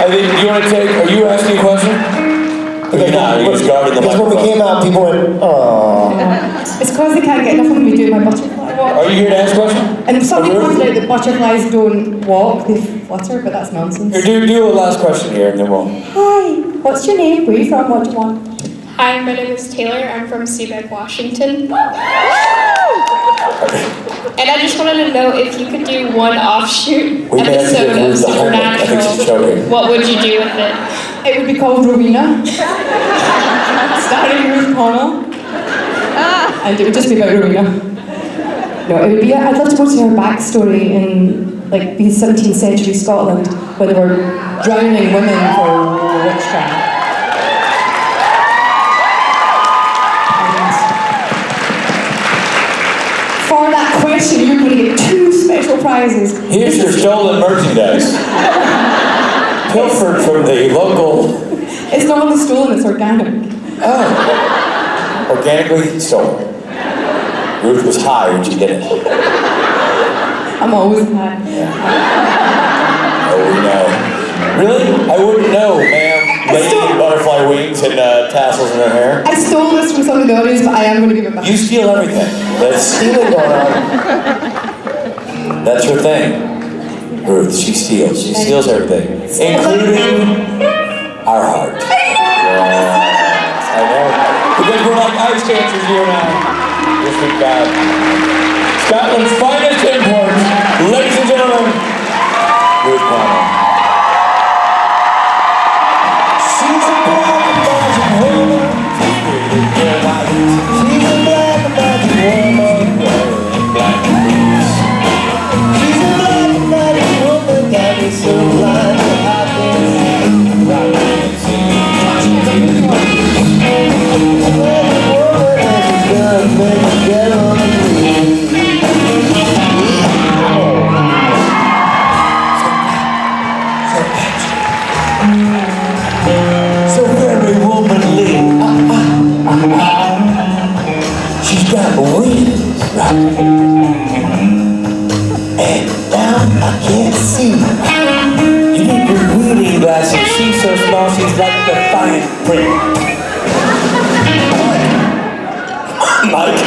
I think you want to take. Are you asking a question? You're not. You're just guarding the microphone. Because when we came out, people went, "Oh." It's because they can't get enough of me doing my butterfly walk. Are you here to ask a question? And somebody pointed out that butterflies don't walk, they flutter, but that's nonsense. Here, do a last question here, and then we'll. Hi, what's your name? Where are you from? What do you want? Hi, my name is Taylor. I'm from Seabed, Washington. And I just wanted to know if you could do one offshoot episode of Supernatural, what would you do with it? It would be called Rowena, starring Ruth Connell, and it would just be about Rowena. No, it would be. I'd love to go to her backstory in like the 17th century Scotland, where they were drowning women for witchcraft. For that question, you're going to get 2 special prizes. Here's your stolen merchandise. Pilfered from the local. It's not only stolen, it's organic. Oh. Organically stolen. Ruth was high when she did it. I'm always high. Yeah. Oh, we know. Really? I wouldn't know, ma'am. Lady in butterfly wings and tassels in her hair. I stole this from some of the audience, but I am going to give it back. You steal everything. That's stealing going on. That's her thing. Ruth, she steals. She steals everything. Including our heart. Yes, I know. Because we're like ice dancers here now. Yes, we got Scotland's finest imports. Ladies and gentlemen, Ruth Connell. So very womanly. She's got wings, right? And now I can't see. You need your reading glasses. She's so small, she's like the fine print. Mike.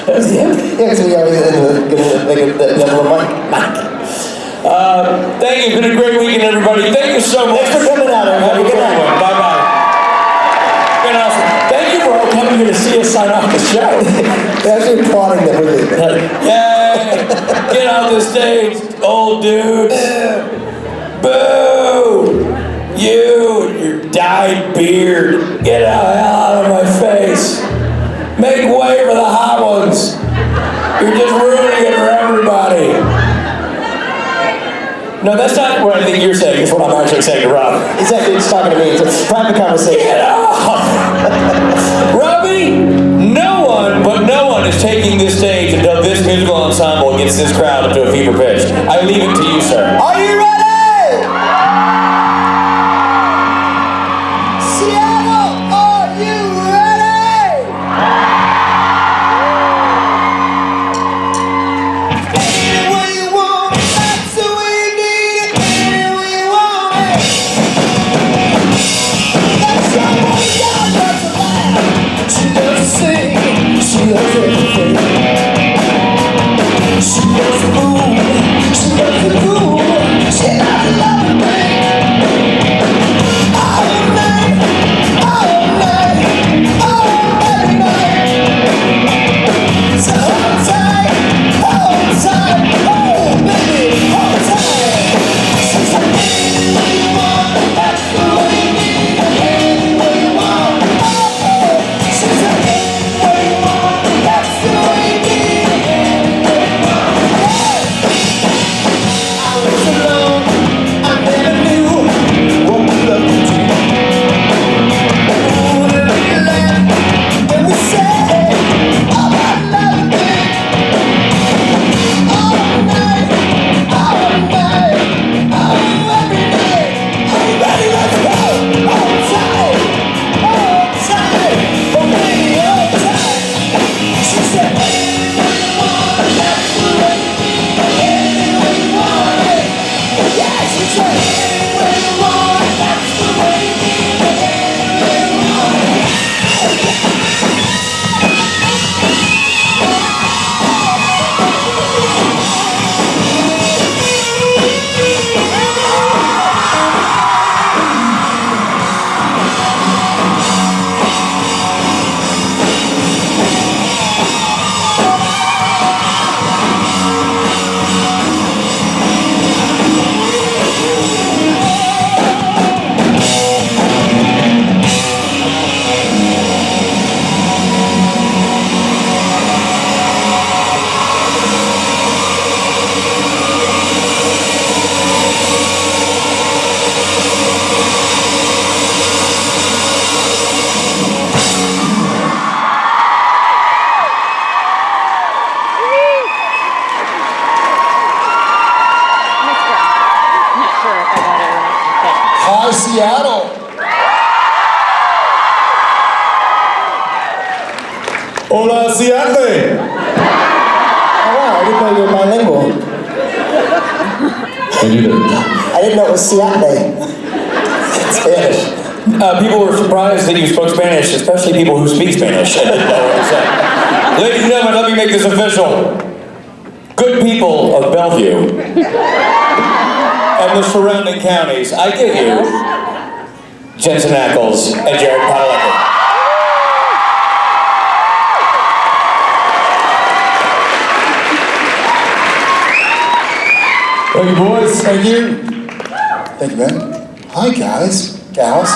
That's him. Yeah, because we always end with make it that level of Mike. Thank you. It's been a great weekend, everybody. Thank you so much. Thanks for coming out, everybody. Good night. Bye-bye. Been awesome. Thank you for all coming here to see us sign off the show. They're actually applauding that we're leaving. Yay! Get off the stage, old dudes. Boo! You and your dyed beard. Get the hell out of my face. Make way for the hot ones. You're just ruining it for everybody. No, that's not what I think you're saying. It's what I'm actually saying to Rob. He's actually just talking to me. It's a private conversation. Get off! Robbie, no one is taking this stage until this musical ensemble gets this crowd up to a fever pitch. I leave it to you, sir. Are you ready? Seattle, are you ready? Anywhere you want it, that's the way you need it. Anywhere you want it. That's someone got that's alive. She loves to sing, she loves everything. She loves the moon, she loves the moon. She Hi, Seattle. Hola, Seattle. Oh wow, I didn't know you were bilingual. I didn't know it was Seattle. Spanish. People were surprised that you spoke Spanish, especially people who speak Spanish. I didn't know what to say. Ladies and gentlemen, let me make this official. Good people of Bellevue and the surrounding counties, I give you Jensen and Jared Padalecki. Thank you, boys. Thank you. Thank you, man. Hi, guys. Gals.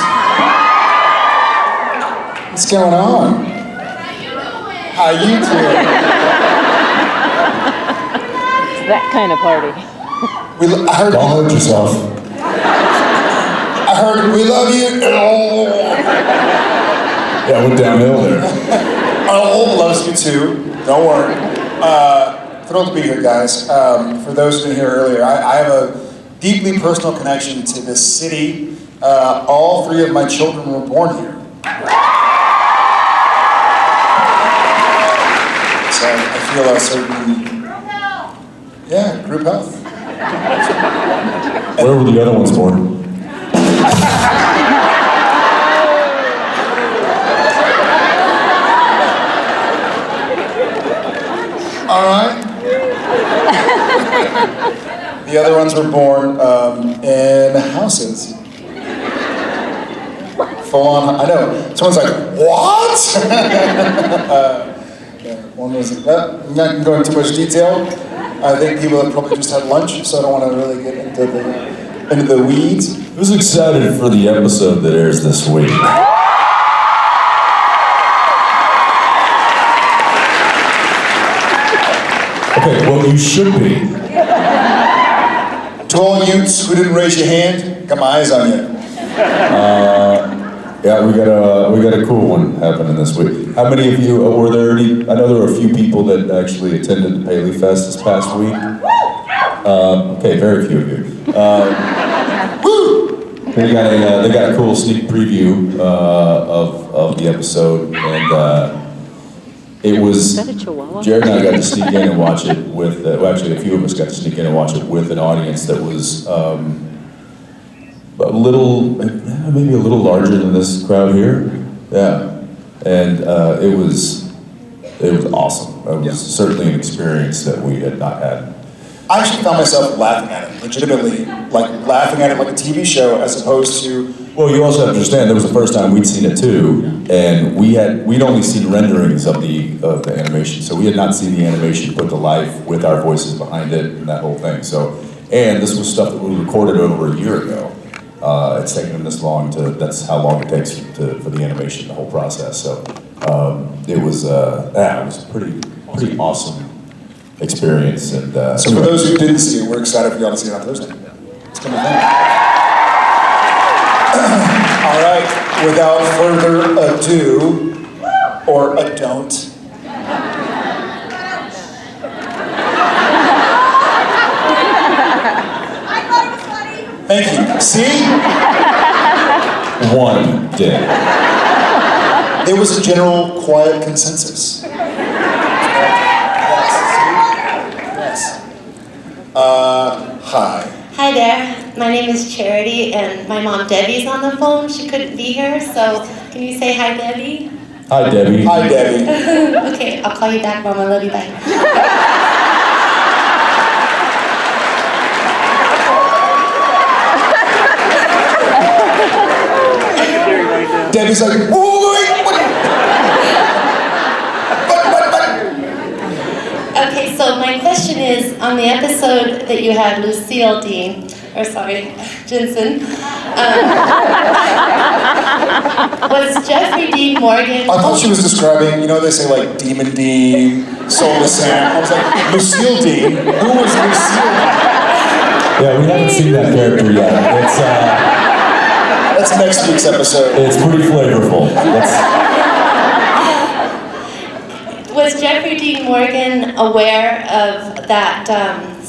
What's going on? How you doing? That kind of party. I heard. Don't hurt yourself. I heard we love you. Yeah, I went downhill there. Oh, loves you too. Don't worry. Thrilled to be here, guys. For those who didn't hear earlier, I have a deeply personal connection to this city. All three of my children were born here. So I feel a certain, group health. Where were the other ones born? All right. The other ones were born in houses. Full on, I know. Someone's like, what? One was, I'm not going to go into too much detail. I think people have probably just had lunch, so I don't want to really get into the weeds. Who's excited for the episode that airs this week? Okay, well, you should be. To all youths who didn't raise your hand, got my eyes on you. Yeah, we got a cool one happening this week. How many of you were there? I know there were a few people that actually attended the Paley Fest this past week. Okay, very few of you. They got a cool sneak preview of the episode, and it was. Jared and I got to sneak in and watch it with. Well, actually, a few of us got to sneak in and watch it with an audience that was. Maybe a little larger than this crowd here, yeah, and it was awesome. It was certainly an experience that we had not had. I actually found myself laughing at it, legitimately, like laughing at it like a TV show, as opposed to. Well, you also have to understand, that was the first time we'd seen it too, and we'd only seen renderings of the animation, so we had not seen the animation put to life with our voices behind it and that whole thing. So, and this was stuff that we recorded over a year ago. It's taken them this long that's how long it takes for the animation, the whole process. So it was a pretty awesome experience. And so for those who didn't see it, we're excited for y'all to see it on Thursday. It's gonna be fun. All right, without further ado, or a don't. Thank you. See? One did. There was a general quiet consensus. Yes. Hi. Hi there. My name is Charity, and my mom Debbie's on the phone. She couldn't be here, so can you say hi, Debbie? Hi, Debbie. Hi, Debbie. Okay, I'll call you back, Mom. I love you. Bye. Debbie's like, whoa, wait, what? Okay, so my question is, on the episode that you had Lucille Jensen, was Jeffrey Dean Morgan... I thought she was describing, you know, they say like Demon Dean, Soulless Sam. I was like, Lucille Dean? Who was Lucille? Yeah, we haven't seen that character yet. That's next week's episode. It's pretty flavorful. Was Jeffrey Dean Morgan aware of that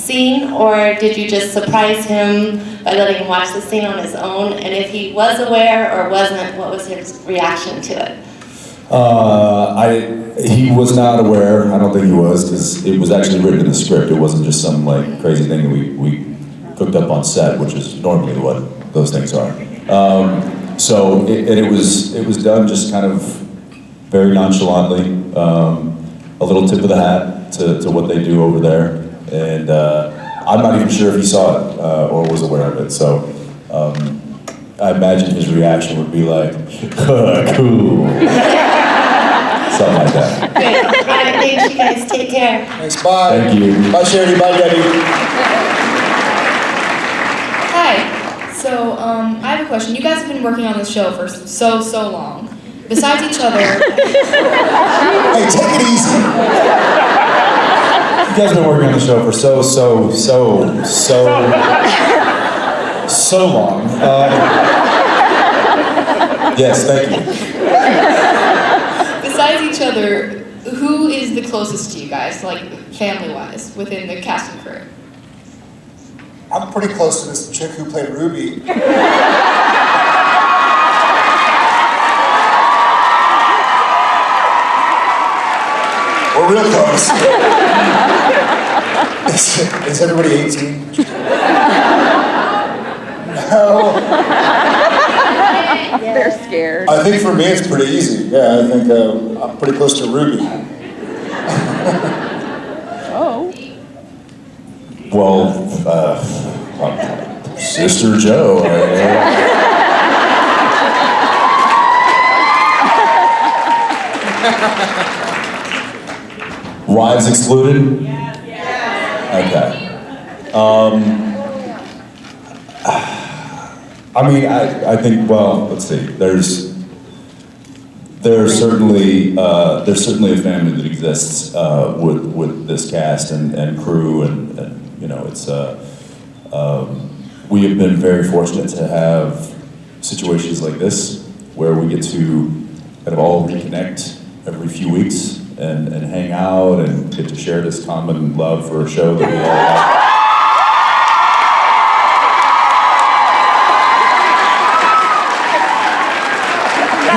scene, or did you just surprise him by letting him watch the scene on his own? And if he was aware or wasn't, what was his reaction to it? He was not aware. I don't think he was, because it was actually written in the script. It wasn't just some like crazy thing that we cooked up on set, which is normally what those things are. So it was done just kind of very nonchalantly, a little tip of the hat to what they do over there, and I'm not even sure if he saw it or was aware of it. So I imagine his reaction would be like, cool. Something like that. Great. All right, thanks, you guys. Take care. Thanks, bye. Thank you. Bye, Charity. Bye, Debbie. Hi. So, I have a question. You guys have been working on this show for so long. Besides each other... Hey, take it easy. You guys have been working on the show for so long. Yes, thank you. Besides each other, who is the closest to you guys, like family-wise, within the cast and crew? I'm pretty close to this chick who played Ruby. We're real close. Is everybody 18? No. They're scared. I think for me it's pretty easy. Yeah, I think I'm pretty close to Ruby. Oh. Well, Sister Joe. Wives excluded? Okay. I mean, I think, well, let's see. There's certainly a family that exists with this cast and crew, and you know, it's we have been very fortunate to have situations like this where we get to kind of all reconnect every few weeks and hang out and get to share this common love for a show that we all have.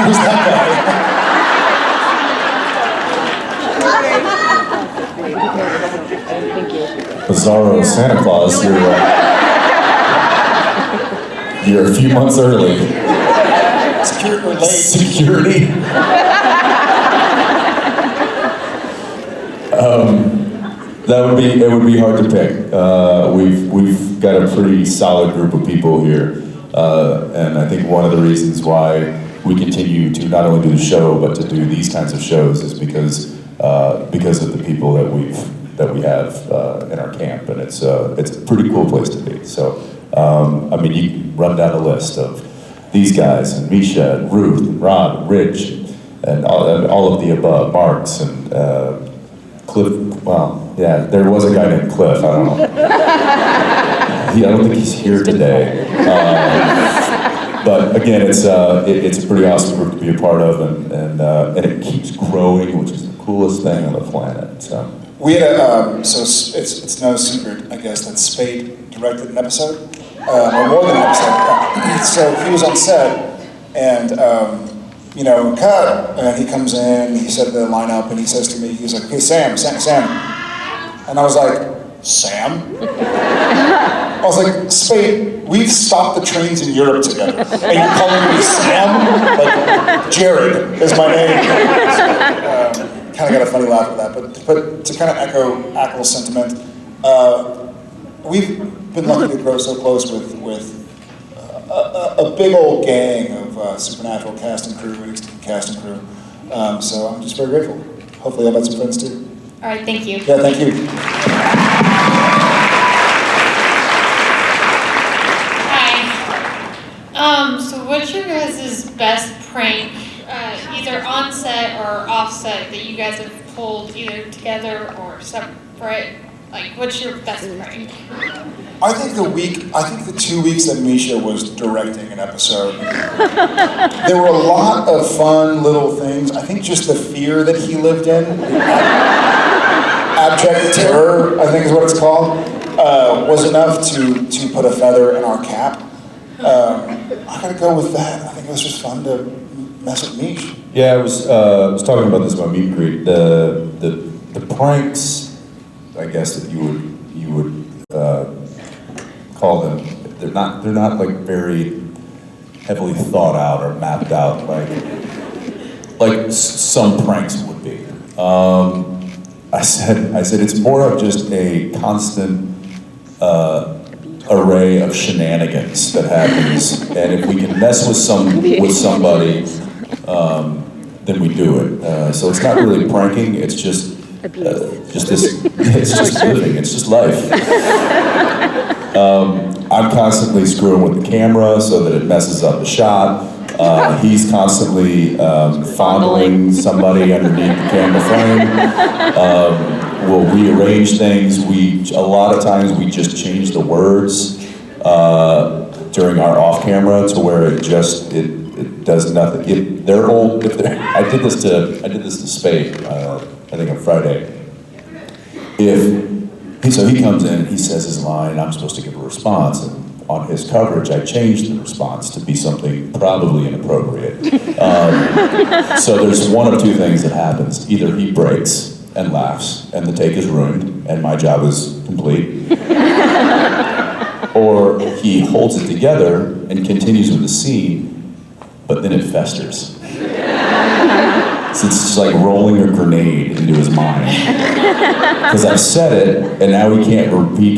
Who's that guy? Bizarro Santa Claus, you're a few months early. Security. It would be hard to pick. We've got a pretty solid group of people here, and I think one of the reasons why we continue to not only do the show but to do these kinds of shows is because of the people that we have in our camp, and it's a pretty cool place to be. So I mean, you can run down the list of these guys and Misha and Ruth and Rob and Rich and all of the above, Marks and Cliff. Well, yeah, there was a guy named Cliff. I don't know. I don't think he's here today. But again, it's a pretty awesome group to be a part of, and it keeps growing, which is the coolest thing on the planet. So We had so it's no secret, I guess, that Spade directed an episode, or more than an episode. So he was on set, and you know, cut, and he comes in, he said the lineup, and he says to me, he's like, "Hey, Sam," and I was like, "Sam?" I was like, "Spade, we've stopped the trains in Europe together, and you're calling me Sam? Like, Jared is my name." Kind of got a funny laugh at that, but to kind of echo Ackle's sentiment, we've been lucky to grow so close with a big old gang of Supernatural cast and crew, and extended cast and crew. So I'm just very grateful. Hopefully I'll met some friends too. All right, thank you. Yeah, thank you. So what's your guys' best prank, either on set or off set, that you guys have pulled either together or separate? Like, what's your best prank? I think the 2 weeks that Misha was directing an episode, there were a lot of fun little things. I think just the fear that he lived in, abject terror, I think is what it's called. was enough to put a feather in our cap. I gotta go with that. I think it was just fun to mess with Mish. Yeah, I was talking about this about Meet and Greet. The pranks, I guess that you would call them. They're not like very heavily thought out or mapped out like some pranks would be. I said it's more of just a constant array of shenanigans that happens, and if we can mess with somebody, then we do it. So it's not really pranking; it's just this. It's just living. It's just life. I'm constantly screwing with the camera so that it messes up the shot. He's constantly fondling somebody underneath the camera frame. We'll rearrange things. A lot of times we just change the words during our off camera to where it does nothing. They're old. I did this to Spade. I think on Friday. So he comes in and he says his line, and I'm supposed to give a response. And on his coverage, I changed the response to be something probably inappropriate. So there's one of two things that happens. Either he breaks and laughs, and the take is ruined, and my job is complete. Or he holds it together and continues with the scene, but then it festers. So it's just like rolling a grenade into his mind. Because I've said it, and now he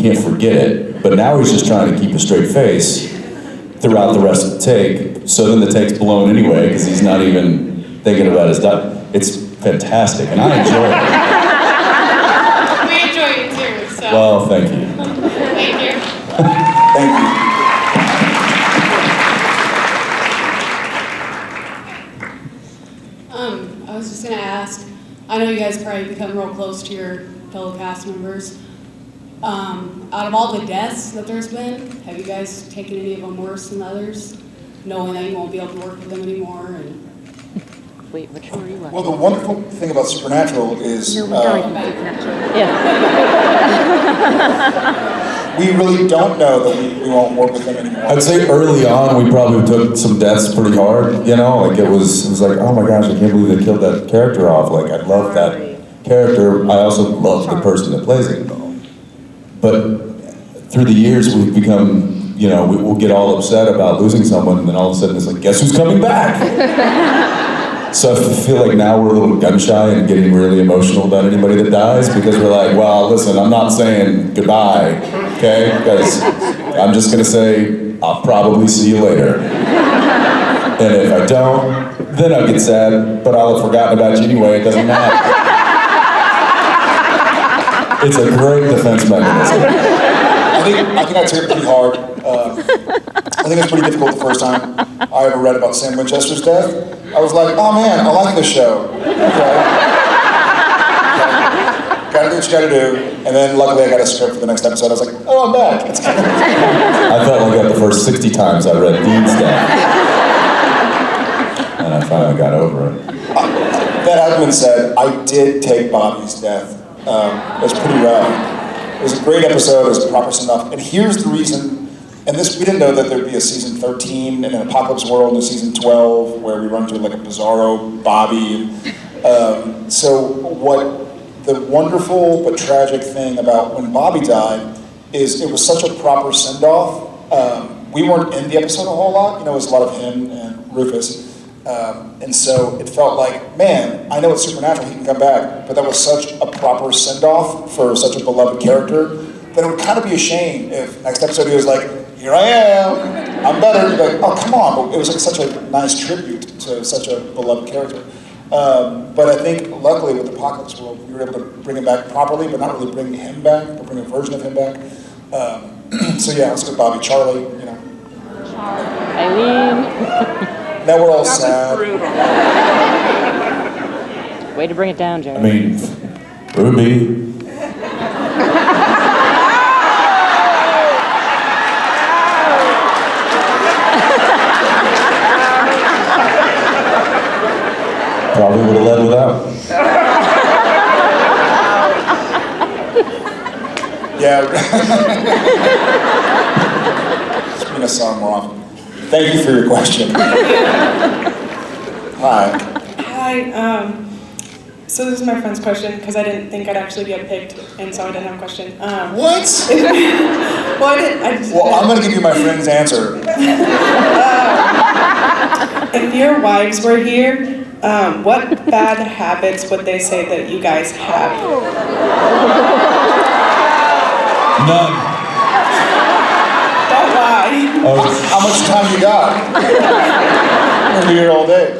can't forget it, but now he's just trying to keep a straight face throughout the rest of the take, so then the take's blown anyway, because he's not even thinking about his diet. It's fantastic, and I enjoy it. We enjoy it too, so. Well, thank you. Thank you. Thank you. I was just gonna ask, I know you guys probably become real close to your fellow cast members. Out of all the deaths that there's been, have you guys taken any of them worse than others? Knowing that you won't be able to work with them anymore and... Wait, which one are you Well, the wonderful thing about Supernatural is we really don't know that we won't work with them anymore. I'd say early on, we probably took some deaths pretty hard, you know? Like it was like, oh my gosh, I can't believe they killed that character off. Like, I love that character. I also love the person that plays it. But through the years, we've become, you know, we'll get all upset about losing someone, and then all of a sudden it's like, guess who's coming back? So I feel like now we're a little gun shy and getting really emotional about anybody that dies, because we're like, well, listen, I'm not saying goodbye, okay? Because I'm just gonna say, I'll probably see you later. And if I don't, then I'll get sad, but I'll have forgotten about you anyway, it doesn't matter. It's a great defense mechanism. I think I took it pretty hard. I think it was pretty difficult the first time I ever read about Sam Winchester's death. I was like, oh man, I like this show. Okay. Gotta do what you gotta do. And then luckily I got a script for the next episode. I was like, oh, I'm back. I felt like that the first 60 times I read Dean's death. And I finally got over it. That having been said, I did take Bobby's death. It was pretty rough. It was a great episode, it was a proper send-off. And here's the reason, and this, we didn't know that there'd be a season 13 and an Apocalypse World and a season 12 where we run through like a bizarro Bobby. So what the wonderful but tragic thing about when Bobby died is it was such a proper send-off. We weren't in the episode a whole lot, you know, it was a lot of him and Rufus. And so it felt like, man, I know it's Supernatural, he can come back, but that was such a proper send-off for such a beloved character that it would kind of be a shame if next episode he was like, here I am, I'm better. Like, oh, come on. But it was like such a nice tribute to such a beloved character. But I think, luckily, with Apocalypse World, we were able to bring him back properly, but not really bring him back, but bring a version of him back. So yeah, let's go Bobby, Charlie, you know. Eileen. Now we're all sad. Way to bring it down, Jared. I mean, Ruby. Probably would have led without. Yeah. Bring a song more often. Thank you for your question. Hi. Hi. So this is my friend's question because I didn't think I'd actually get picked, and so I didn't have a question. What? Well, I didn't. Well, I'm gonna give you my friend's answer. If your wives were here, what bad habits would they say that you guys have? None. Don't lie. Oh, How much time you got? I'm gonna be here all day.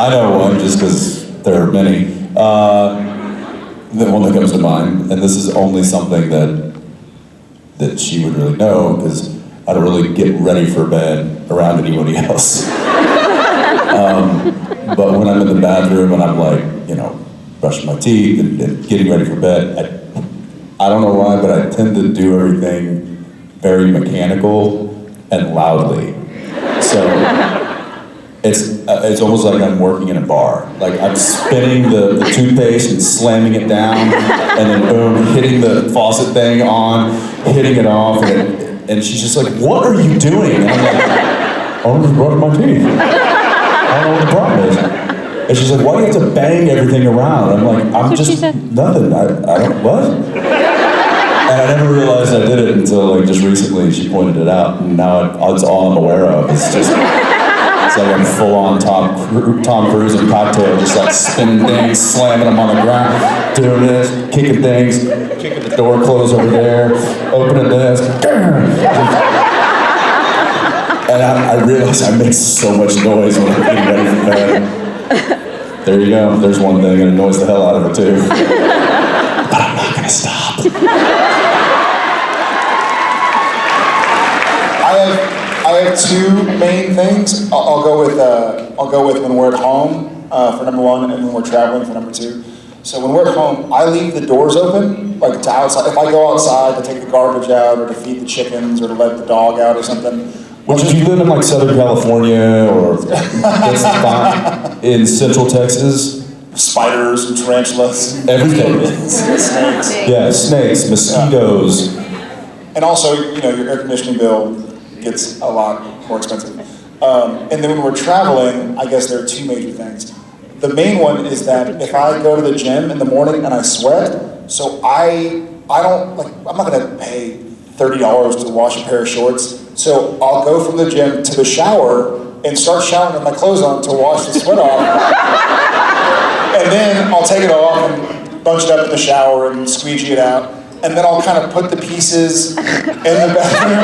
I know one just because there are many. The one that comes to mind, and this is only something that she would really know because I don't really get ready for bed around anybody else. But when I'm in the bathroom and I'm like, brushing my teeth and getting ready for bed, I don't know why, but I tend to do everything very mechanical and loudly. So it's almost like I'm working in a bar. Like I'm spinning the toothpaste and slamming it down, and then boom, hitting the faucet thing on, hitting it off, and she's just like, "What are you doing?" And I'm like, "I'm just brushing my teeth. I don't know what the problem is." And she's like, "Why do you have to bang everything around?" I'm like, "I'm just nothing. I don't what." And I never realized I did it until like just recently. She pointed it out, and now it's all I'm aware of. It's just. It's like I'm full-on Tom Cruise in Cocktail, just like spinning things, slamming them on the ground, doing this, kicking things, kicking the door closed over there, opening this. And I realized I make so much noise when I'm getting ready for bed. There you go, there's one thing, and it annoys the hell out of her too. But I'm not gonna stop. I have two main things. I'll go with when we're at home for number one, and when we're traveling for number two. So when we're at home, I leave the doors open, like to outside. If I go outside to take the garbage out, or to feed the chickens, or to let the dog out, or something. Which if you live in like Southern California or in Central Texas, spiders and tarantulas, everything. Snakes. Yeah, snakes, mosquitoes. And also, your air conditioning bill gets a lot more expensive. And then when we're traveling, I guess there are two major things. The main one is that if I go to the gym in the morning and I sweat, so I don't I'm not gonna pay $30 to wash a pair of shorts. So I'll go from the gym to the shower and start showering with my clothes on to wash the sweat off. And then I'll take it off and bunch it up in the shower and squeegee it out. And then I'll kind of put the pieces in the bathroom.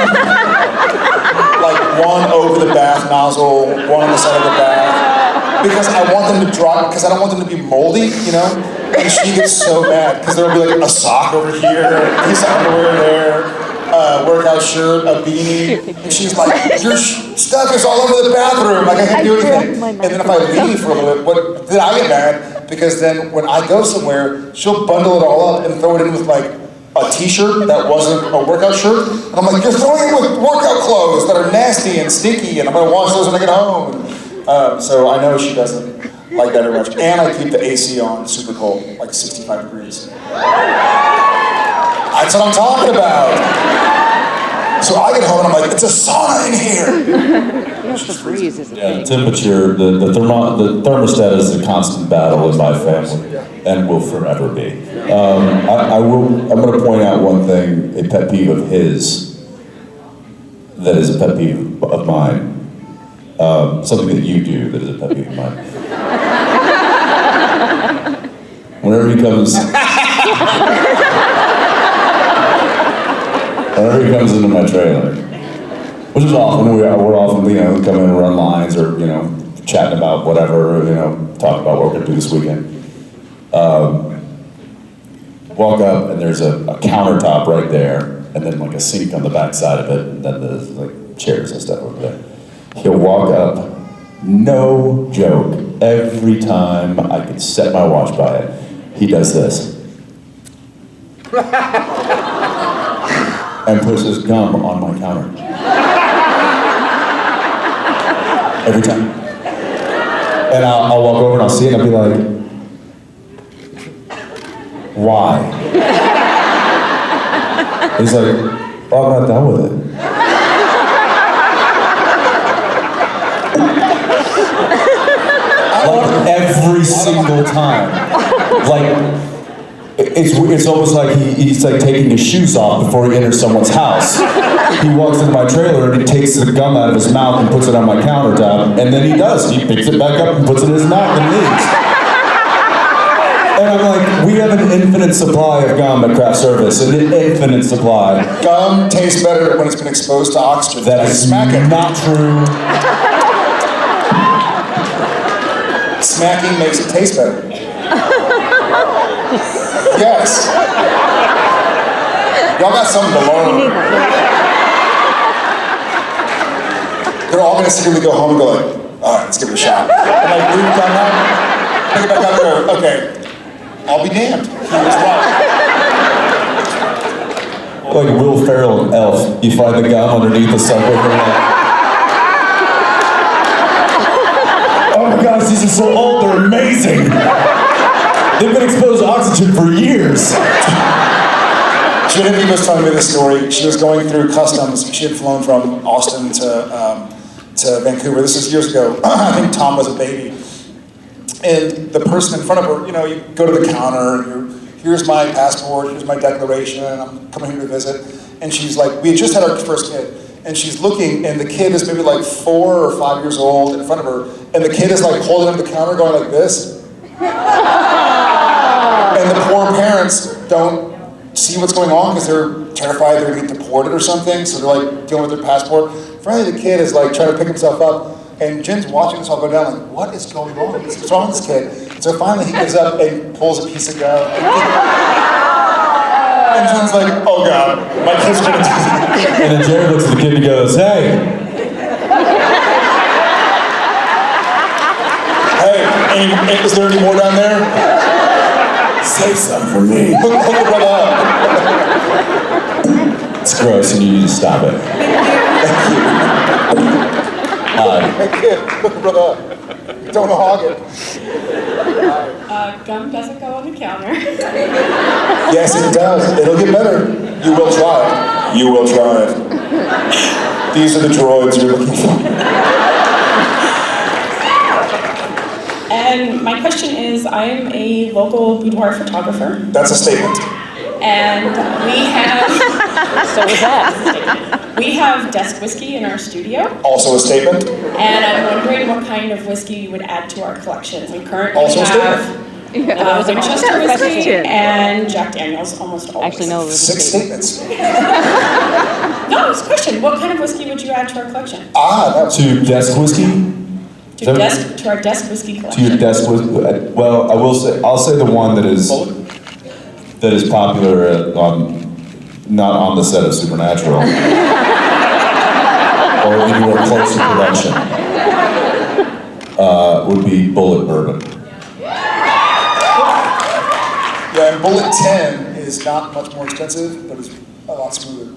Like one over the bath nozzle, one on the side of the bath. Because I want them to dry, because I don't want them to be moldy, And she gets so mad, because there'll be like a sock over here, a piece of underwear there, a workout shirt, a beanie. And she's like, your stuff is all over the bathroom, like I can't do anything. And then if I leave for a little bit, then I get mad, because then when I go somewhere, she'll bundle it all up and throw it in with like a t-shirt that wasn't a workout shirt. And I'm like, you're throwing it with workout clothes that are nasty and stinky, and I'm gonna wash those when I get home. So I know she doesn't like that very much. And I keep the AC on super cold, like 65 degrees. That's what I'm talking about. So I get home and I'm like, it's a sauna in here. The freeze is a Yeah, the temperature, the thermostat is a constant battle in my family, and will forever be. I'm going to point out one thing, a pet peeve of his, that is a pet peeve of mine. Something that you do that is a pet peeve of mine. Whenever he comes into my trailer, which is often, we're often, come in and run lines or, chatting about whatever, talk about what we're gonna do this weekend. Walk up and there's a countertop right there, and then like a sink on the back side of it, and then there's like chairs and stuff over there. He'll walk up, no joke, every time I can set my watch by it, he does this. And puts his gum on my counter. Every time. And I'll walk over and I'll see it and I'll be like, why? He's like, well, I'm not done with it. Like every single time. Like, it's almost like he's like taking his shoes off before he enters someone's house. He walks into my trailer and he takes the gum out of his mouth and puts it on my countertop, and then he does. He picks it back up and puts it in his mouth and leaves. And I'm like, we have an infinite supply of gum at craft service, an infinite supply. Gum tastes better when it's been exposed to oxygen. That is not true. Smacking makes it taste better. Yes. Y'all got something to learn. They're all gonna secretly go home and go like, all right, let's give it a shot. And like, we've done that. Take it back out there. Okay, I'll be damned. He was right. Like Will Ferrell and Elf, you find the gum underneath the subway. And you're like, oh my gosh, these are so old, they're amazing. They've been exposed to oxygen for years. Genevieve was telling me this story. She was going through customs. She had flown from Austin to Vancouver. This was years ago. I think Tom was a baby. And the person in front of her, you know, you go to the counter, and here's my passport, here's my declaration, and I'm coming here to visit. And she's like, we had just had our first kid. And she's looking, and the kid is maybe like 4 or 5 years old in front of her. And the kid is like holding up the counter going like this. And the poor parents don't see what's going on because they're terrified they're going to get deported or something, so they're like dealing with their passport. Finally, the kid is like trying to pick himself up, and Jen's watching this all go down, like, what is going on? What's wrong with this kid? So finally, he gives up and pulls a piece of gum. And Jen's like, oh God, my kid's gonna do this. And then Jared looks at the kid and goes, hey. Hey, is there any more down there? Say something for me. Hook the brother up. It's gross and you need to stop it. Hey kid, hook the brother up. Don't hog it. Gum doesn't go on the counter. Yes, it does. It'll get better. You will try it. You will try it. These are the droids you're looking for. And my question is, I am a local boudoir photographer. That's a statement. And we have... So is that. We have desk whiskey in our studio. Also a statement. And I'm wondering what kind of whiskey you would add to our collection. We currently Also a have Yeah, Winchester whiskey question. and Jack Daniels almost always. Actually, no. It was a 6 statement. statements. No, it's a question. What kind of whiskey would you add to our collection? That was To desk whiskey? To our desk whiskey To collection. your desk whiskey? Well, I'll say the one that is popular not on the set of Supernatural. Or anywhere close to production. Would be Bullet Bourbon. Yeah, and Bullet 10 is not much more expensive, but it's a lot smoother.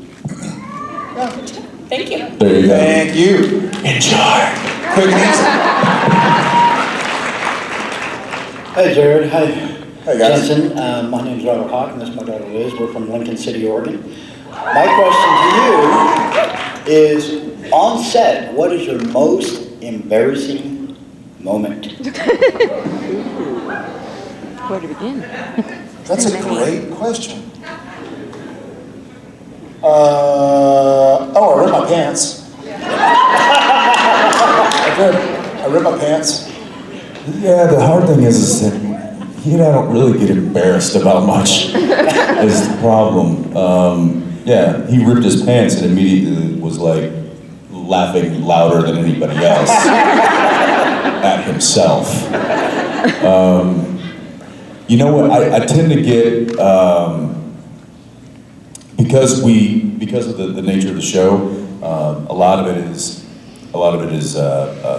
Thank you. There you go. Thank you. Enjoy. Quick and easy. Hi Jared, hi Hey guys. Jensen. My name is Robert Hawk and this is my daughter Liz. We're from Lincoln City, Oregon. My question to you is, on set, what is your most embarrassing moment? Where to begin? That's a great question. I ripped my pants. I did. I ripped my pants. Yeah, the hard thing is that he and I don't really get embarrassed about much. Is the problem. Yeah, he ripped his pants and immediately was like laughing louder than anybody else at himself. You know what? I tend to get because of the nature of the show. A lot of it is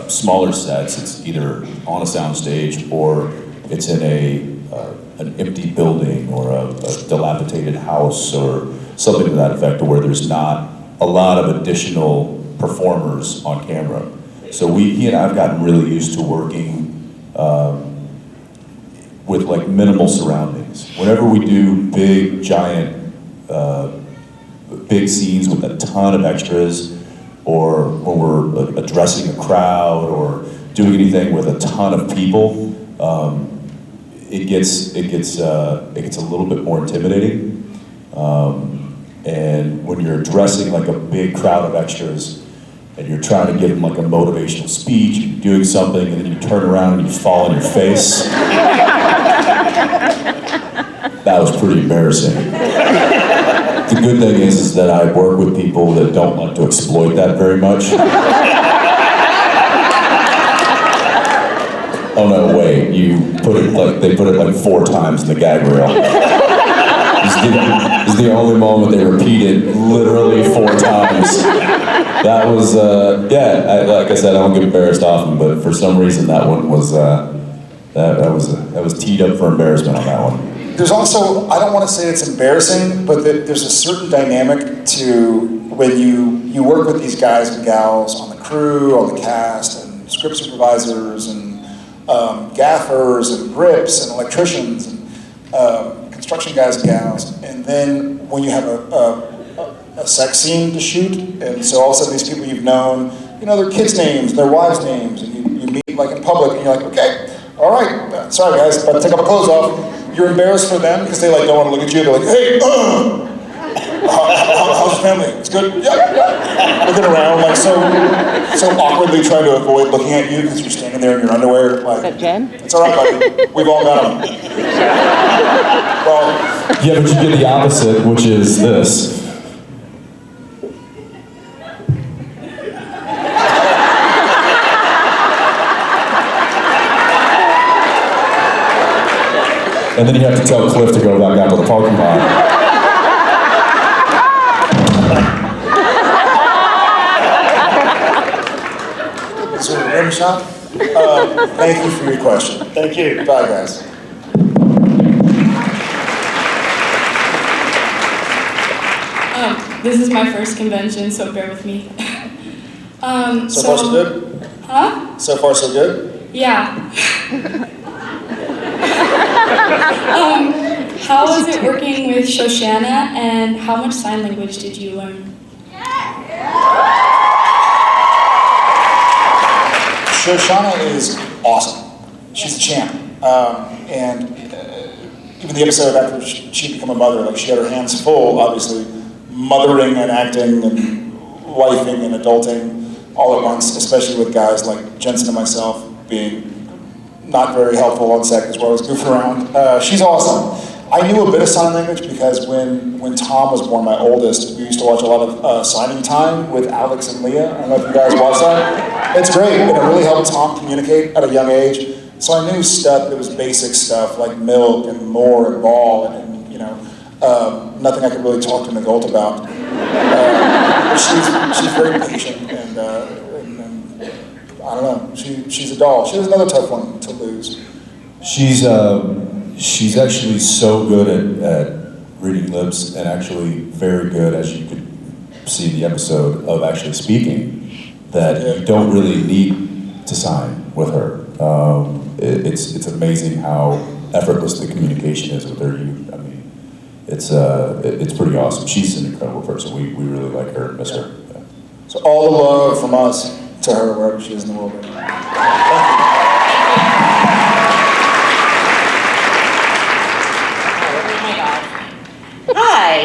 smaller sets. It's either on a soundstage or it's in an empty building or a dilapidated house or something to that effect, where there's not a lot of additional performers on camera. So he and I have gotten really used to working with like minimal surroundings. Whenever we do big, giant, big scenes with a ton of extras, or when we're addressing a crowd, or doing anything with a ton of people, it gets a little bit more intimidating. And when you're addressing like a big crowd of extras, and you're trying to give them like a motivational speech, you're doing something, and then you turn around and you fall on your face. That was pretty embarrassing. The good thing is that I work with people that don't like to exploit that very much. Oh no, wait, they put it like 4 times in the gag reel. It's the only moment they repeated literally 4 times. That was, like I said, I don't get embarrassed often, but for some reason that one was, that was teed up for embarrassment on that one. There's also, I don't want to say it's embarrassing, but there's a certain dynamic to when you work with these guys and gals on the crew, on the cast, and script supervisors, and gaffers, and grips, and electricians, and construction guys and gals, and then when you have a sex scene to shoot, and so all of a sudden these people you've known, you know their kids' names, their wives' names, and you meet like in public, and you're like, okay, all right, sorry guys, about to take all my clothes off. You're embarrassed for them because they like don't want to look at you. They're like, hey, how's your family? It's good. Yeah. Looking around like so awkwardly trying to avoid looking at you because you're standing there in your underwear. Like, Is that Jen? it's all right, buddy. We've all got them. Well, Yeah, but you get the opposite, which is this. And then you have to tell Cliff to go back out to the parking lot. is there a rim shot? Thank you for your question. Thank you. Bye, guys. This is my first convention, so bear with me. So far, so good? Huh? So far, so good? Yeah. How was it working with Shoshana, and how much sign language did you learn? Shoshana is awesome. She's a champ. And even the episode after she'd become a mother, like she had her hands full, obviously, mothering and acting and wifing and adulting all at once, especially with guys like Jensen and myself being not very helpful on set because we're always goofing around. She's awesome. I knew a bit of sign language because when Tom was born, my oldest, we used to watch a lot of Signing Time with Alex and Leah. I don't know if you guys watch that. It's great, and it really helped Tom communicate at a young age. So I knew stuff that was basic stuff like milk and more and ball and you know, nothing I could really talk to an adult about. But she's very patient and I don't know, she's a doll. She has another tough one to lose. She's actually so good at reading lips, and actually very good, as you could see in the episode, of actually speaking, that you don't really need to sign with her. It's amazing how effortless the communication is with her. I mean, it's pretty awesome. She's an incredible person. We really like her and miss her. Yeah. So all the love from us to her wherever she is in the world. Hi.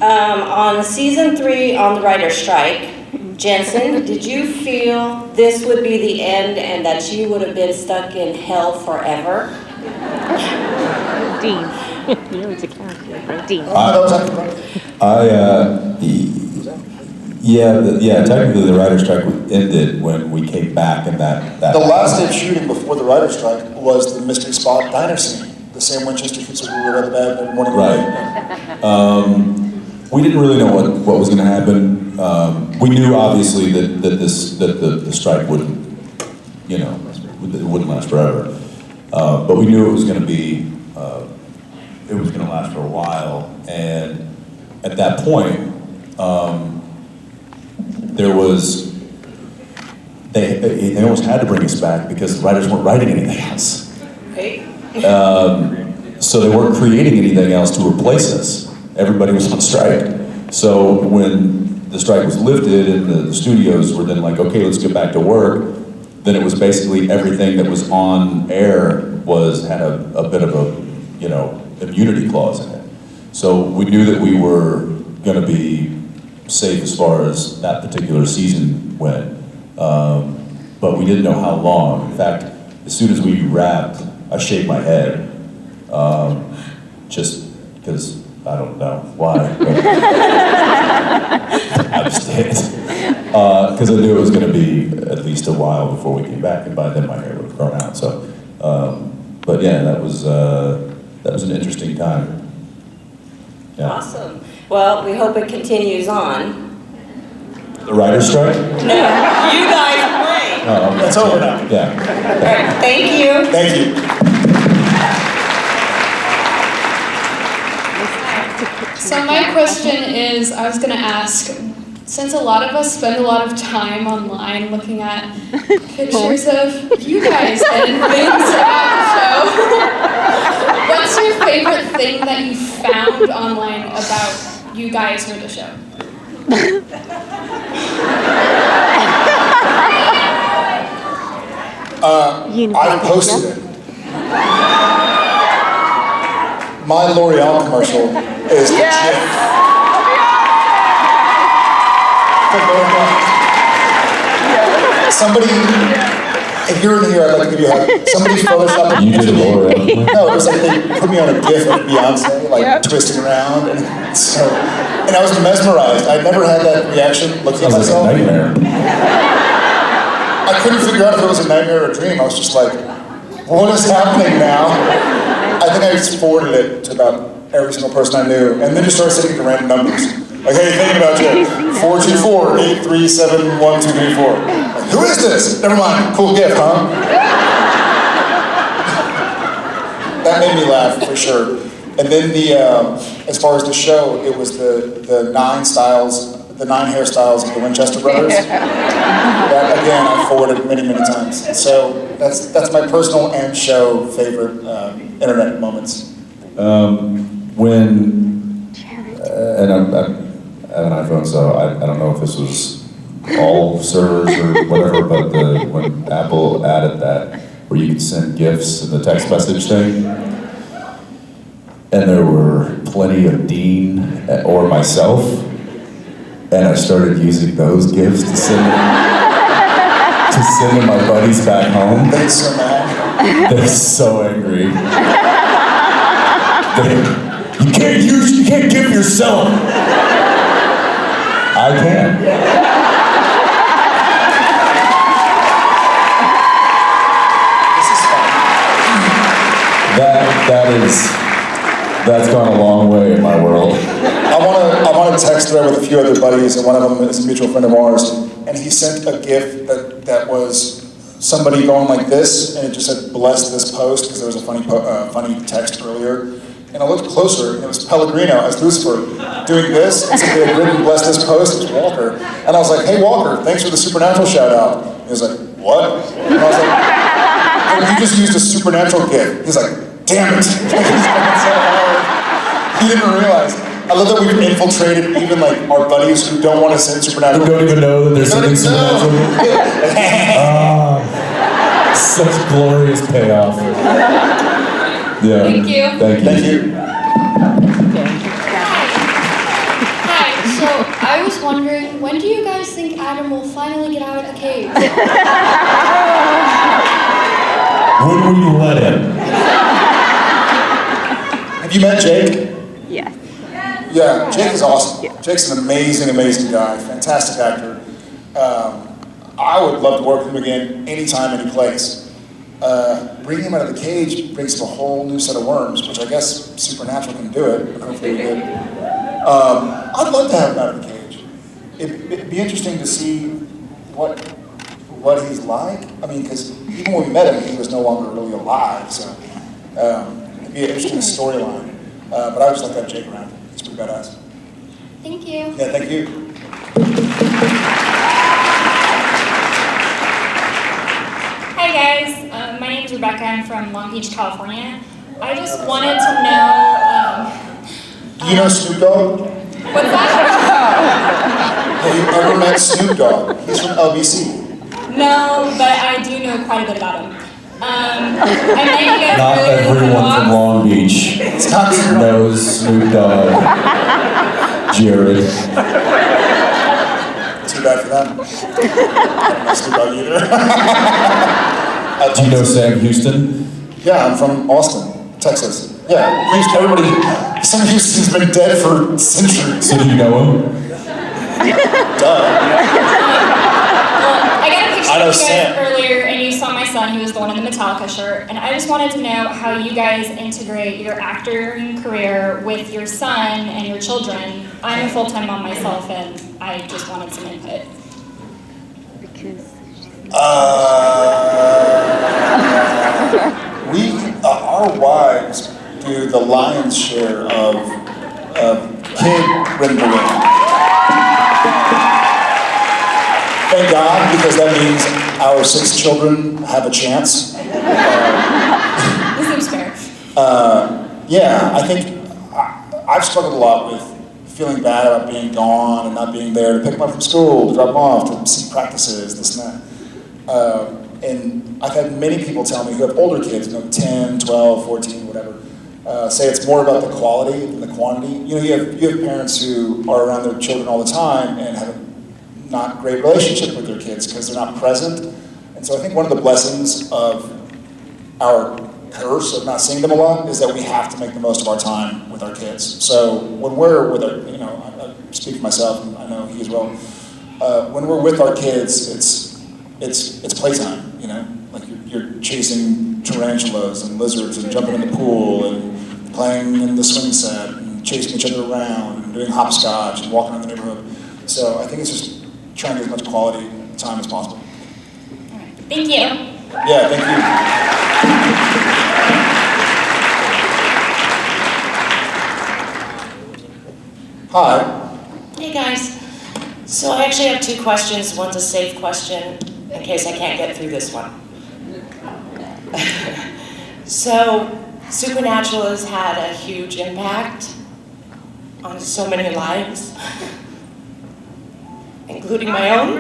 On season 3 on the writer's strike, Jensen, did you feel this would be the end and that you would have been stuck in hell forever? Dean. You know it's a character, right? Dean. Yeah, technically the writer's strike ended when we came back in that. The last day of shooting before the writer's strike was the Mystery Spot diner scene. The Sam Winchester keeps us we were at the bed every morning. Right. We didn't really know what was going to happen. We knew obviously that the strike wouldn't, you know, it wouldn't last forever. But we knew it was going to be, it was going to last for a while. And at that point, there was, they almost had to bring us back because the writers weren't writing anything else. Right. So they weren't creating anything else to replace us. Everybody was on strike. So when the strike was lifted and the studios were then like, okay, let's get back to work, then it was basically everything that was on air had a bit of a, immunity clause in it. So we knew that we were going to be safe as far as that particular season went, but we didn't know how long. In fact, as soon as we wrapped, I shaved my head, just because I don't know why. I just did, because I knew it was going to be at least a while before we came back, and by then my hair would have grown out. So, but yeah, that was an interesting time. Yeah. Awesome. Well, we hope it continues on. The writer's strike? No, you guys break. Oh, okay. It's over now. Yeah. All right, thank you. Thank you. So my question is, I was gonna ask, since a lot of us spend a lot of time online looking at pictures of you guys and things about the show, what's your favorite thing that you found online about you guys or the show? I posted it. My L'Oreal commercial is legit. Somebody, if you're in here, I'd like to give you a hug. Somebody photoshopped You did a L'Oreal. No, it was like they put me on a GIF of Beyonce, like twisting around, and I was mesmerized. I'd never had that reaction looking at Sounds like a myself. nightmare. I couldn't figure out if it was a nightmare or a dream. I was just like, what is happening now? I think I just forwarded it to about every single person I knew, and then just started sending the random numbers. Like, hey, thinking about you. 424-837-1234. Like, who is this? Never mind. Cool gift, huh? That made me laugh for sure. And then as far as the show, it was the 9 hairstyles of the Winchester brothers. That again, I forwarded many times. So that's my personal and show favorite internet moments. And I have an iPhone, so I don't know if this was all servers or whatever, but when Apple added that, where you could send GIFs in the text message thing, and there were plenty of Dean or myself, and I started using those GIFs to send to my buddies back home. They're so mad. They're so angry. You can't give yourself. I can. This is fun. That's gone a long way in my world. I'm on a text thread with a few other buddies, and one of them is a mutual friend of ours, and he sent a GIF that was somebody going like this, and it just said, bless this post, because there was a funny text earlier. And I looked closer, and it was Pellegrino as Lucifer doing this, and somebody had written, bless this post, it was Walker. And I was like, hey Walker, thanks for the Supernatural shout out. He was like, what? And I was like, oh, you just used a Supernatural GIF. He's like, damn it. He didn't realize. I love that we've infiltrated even like our buddies who don't want to send Supernatural. Who don't even know that there's something Supernatural. Such glorious payoff. Yeah. Thank you. Thank you. Thank you. Hi, so I was wondering, when do you guys think Adam will finally get out of the cave? When will you let him? Have you met Jake? Yes. Yeah, Jake is awesome. Jake's an amazing guy, fantastic actor. I would love to work with him again anytime, any place. Bringing him out of the cage brings him a whole new set of worms, which I guess Supernatural can do it, but hopefully we did. I'd love to have him out of the cage. It'd be interesting to see what he's like. I mean, because even when we met him, he was no longer really alive, so it'd be an interesting storyline. But I would just like to have Jake around. He's pretty badass. Thank you. Yeah, thank you. Hi guys, my name is Rebecca. Rebecca. I'm from Long Beach, California. I just wanted to know. Do you know Snoop Dogg? What's that? Have you ever met Snoop Dogg? He's from LBC. No, but I do know quite a bit about him. I met you guys Not earlier in the everyone walk. from Long Beach knows Snoop Dogg, Jared. Too bad for them. I don't know Snoop Dogg either. Do you know Sam Houston? Yeah, I'm from Austin, Texas. Yeah, everybody, Sam Houston's been dead for centuries. So do you know him? Duh. I got a picture I know of you guys Sam. earlier, and you saw my son, who was the one in the Metallica shirt, and I just wanted to know how you guys integrate your acting career with your son and your children. I'm a full-time mom myself, and I just wanted some input. Our wives do the lion's share of kid rendering. Thank God, because that means our 6 children have a chance. This seems fair. Yeah, I think I've struggled a lot with feeling bad about being gone and not being there to pick them up from school, to drop them off, to see practices, this and that. And I've had many people tell me who have older kids, 10, 12, 14, whatever, say it's more about the quality than the quantity. You have parents who are around their children all the time and have a not great relationship with their kids because they're not present. And so I think one of the blessings of our curse of not seeing them a lot is that we have to make the most of our time with our kids. So when we're with our, I speak for myself, and I know he as well. When we're with our kids, it's playtime. Like you're chasing tarantulas and lizards and jumping in the pool and playing in the swing set and chasing each other around and doing hopscotch and walking around the neighborhood. So I think it's just trying to get as much quality time as possible. Thank you. Yeah, thank you. Hi. Hey guys. So I actually have 2 questions. One's a safe question in case I can't get through this one. So Supernatural has had a huge impact on so many lives, including my own.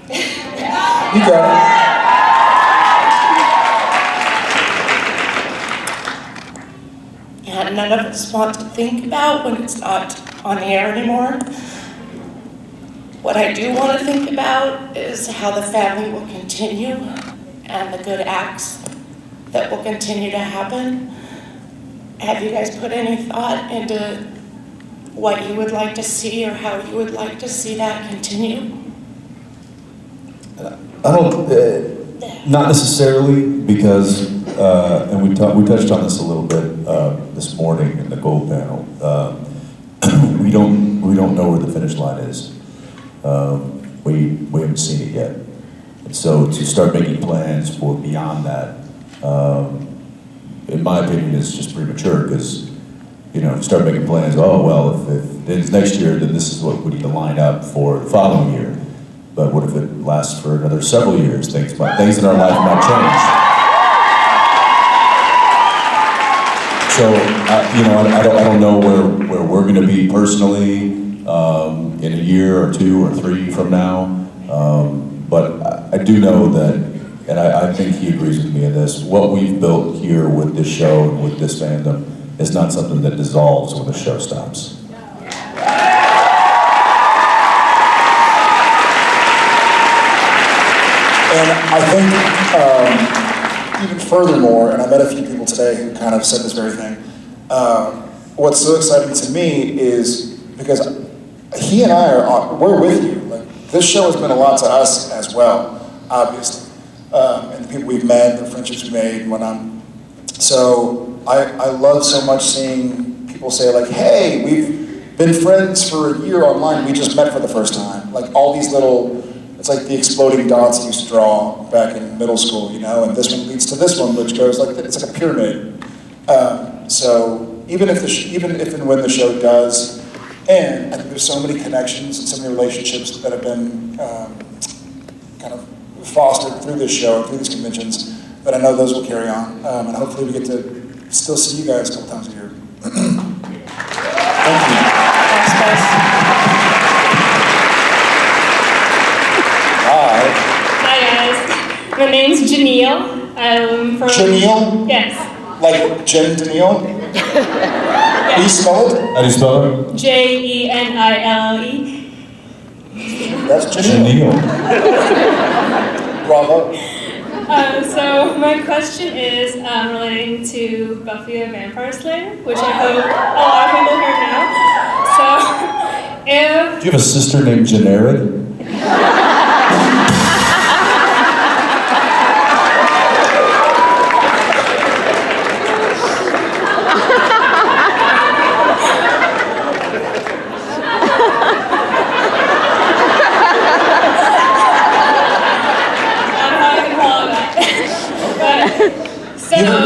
You got it. And none of us want to think about when it's not on the air anymore. What I do want to think about is how the family will continue and the good acts that will continue to happen. Have you guys put any thought into what you would like to see or how you would like to see that continue? I don't, not necessarily, because, and we touched on this a little bit this morning in the gold panel. We don't know where the finish line is. We haven't seen it yet, and so to start making plans for beyond that, in my opinion, is just premature. Because start making plans. Oh well, if it's next year, then this is what we need to line up for the following year. But what if it lasts for another several years? Things in our life might change. So I don't know where we're going to be personally in a year or 2 or 3 from now. But I do know that, and I think he agrees with me in this. What we've built here with this show and with this fandom is not something that dissolves when the show stops. And I think even furthermore, and I met a few people today who kind of said this very thing, what's so exciting to me is because he and we're with you. Like, this show has meant a lot to us as well, obviously. And the people we've met, the friendships we've made and whatnot. So I love so much seeing people say like, hey, we've been friends for a year online, we just met for the first time. Like all these little, it's like the exploding dots I used to draw back in middle school, and this one leads to this one, which goes like, it's like a pyramid. So even if and when the show does end, I think there's so many connections and so many relationships that have been kind of fostered through this show and through these conventions but I know those will carry on, and hopefully we get to still see you guys a couple times a year. Thank you. Hi guys, my name's Janelle. I'm from... Janelle? Yes. Like Jen Danielle? How do you spell it? How do you spell it? Jenille. That's Janelle. Bravo. So my question is relating to Buffy the Vampire Slayer, which I hope a lot of people here know. So, if... Do you have a sister named Jared?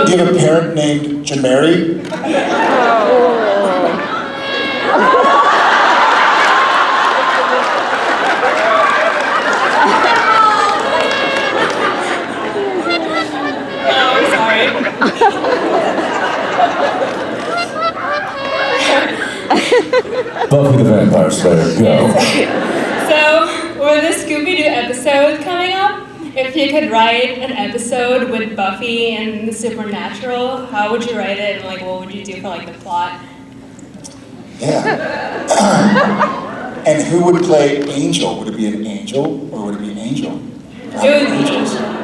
Do you have a parent named Jamari? I'm sorry. Buffy the Vampire Slayer, go. So, with the Scooby-Doo episode coming up, if you could write an episode with Buffy and the supernatural, how would you write it, and like, what would you do for like the plot? Yeah. And who would play Angel? Would it be an angel, or would it be an angel? It would be Angel.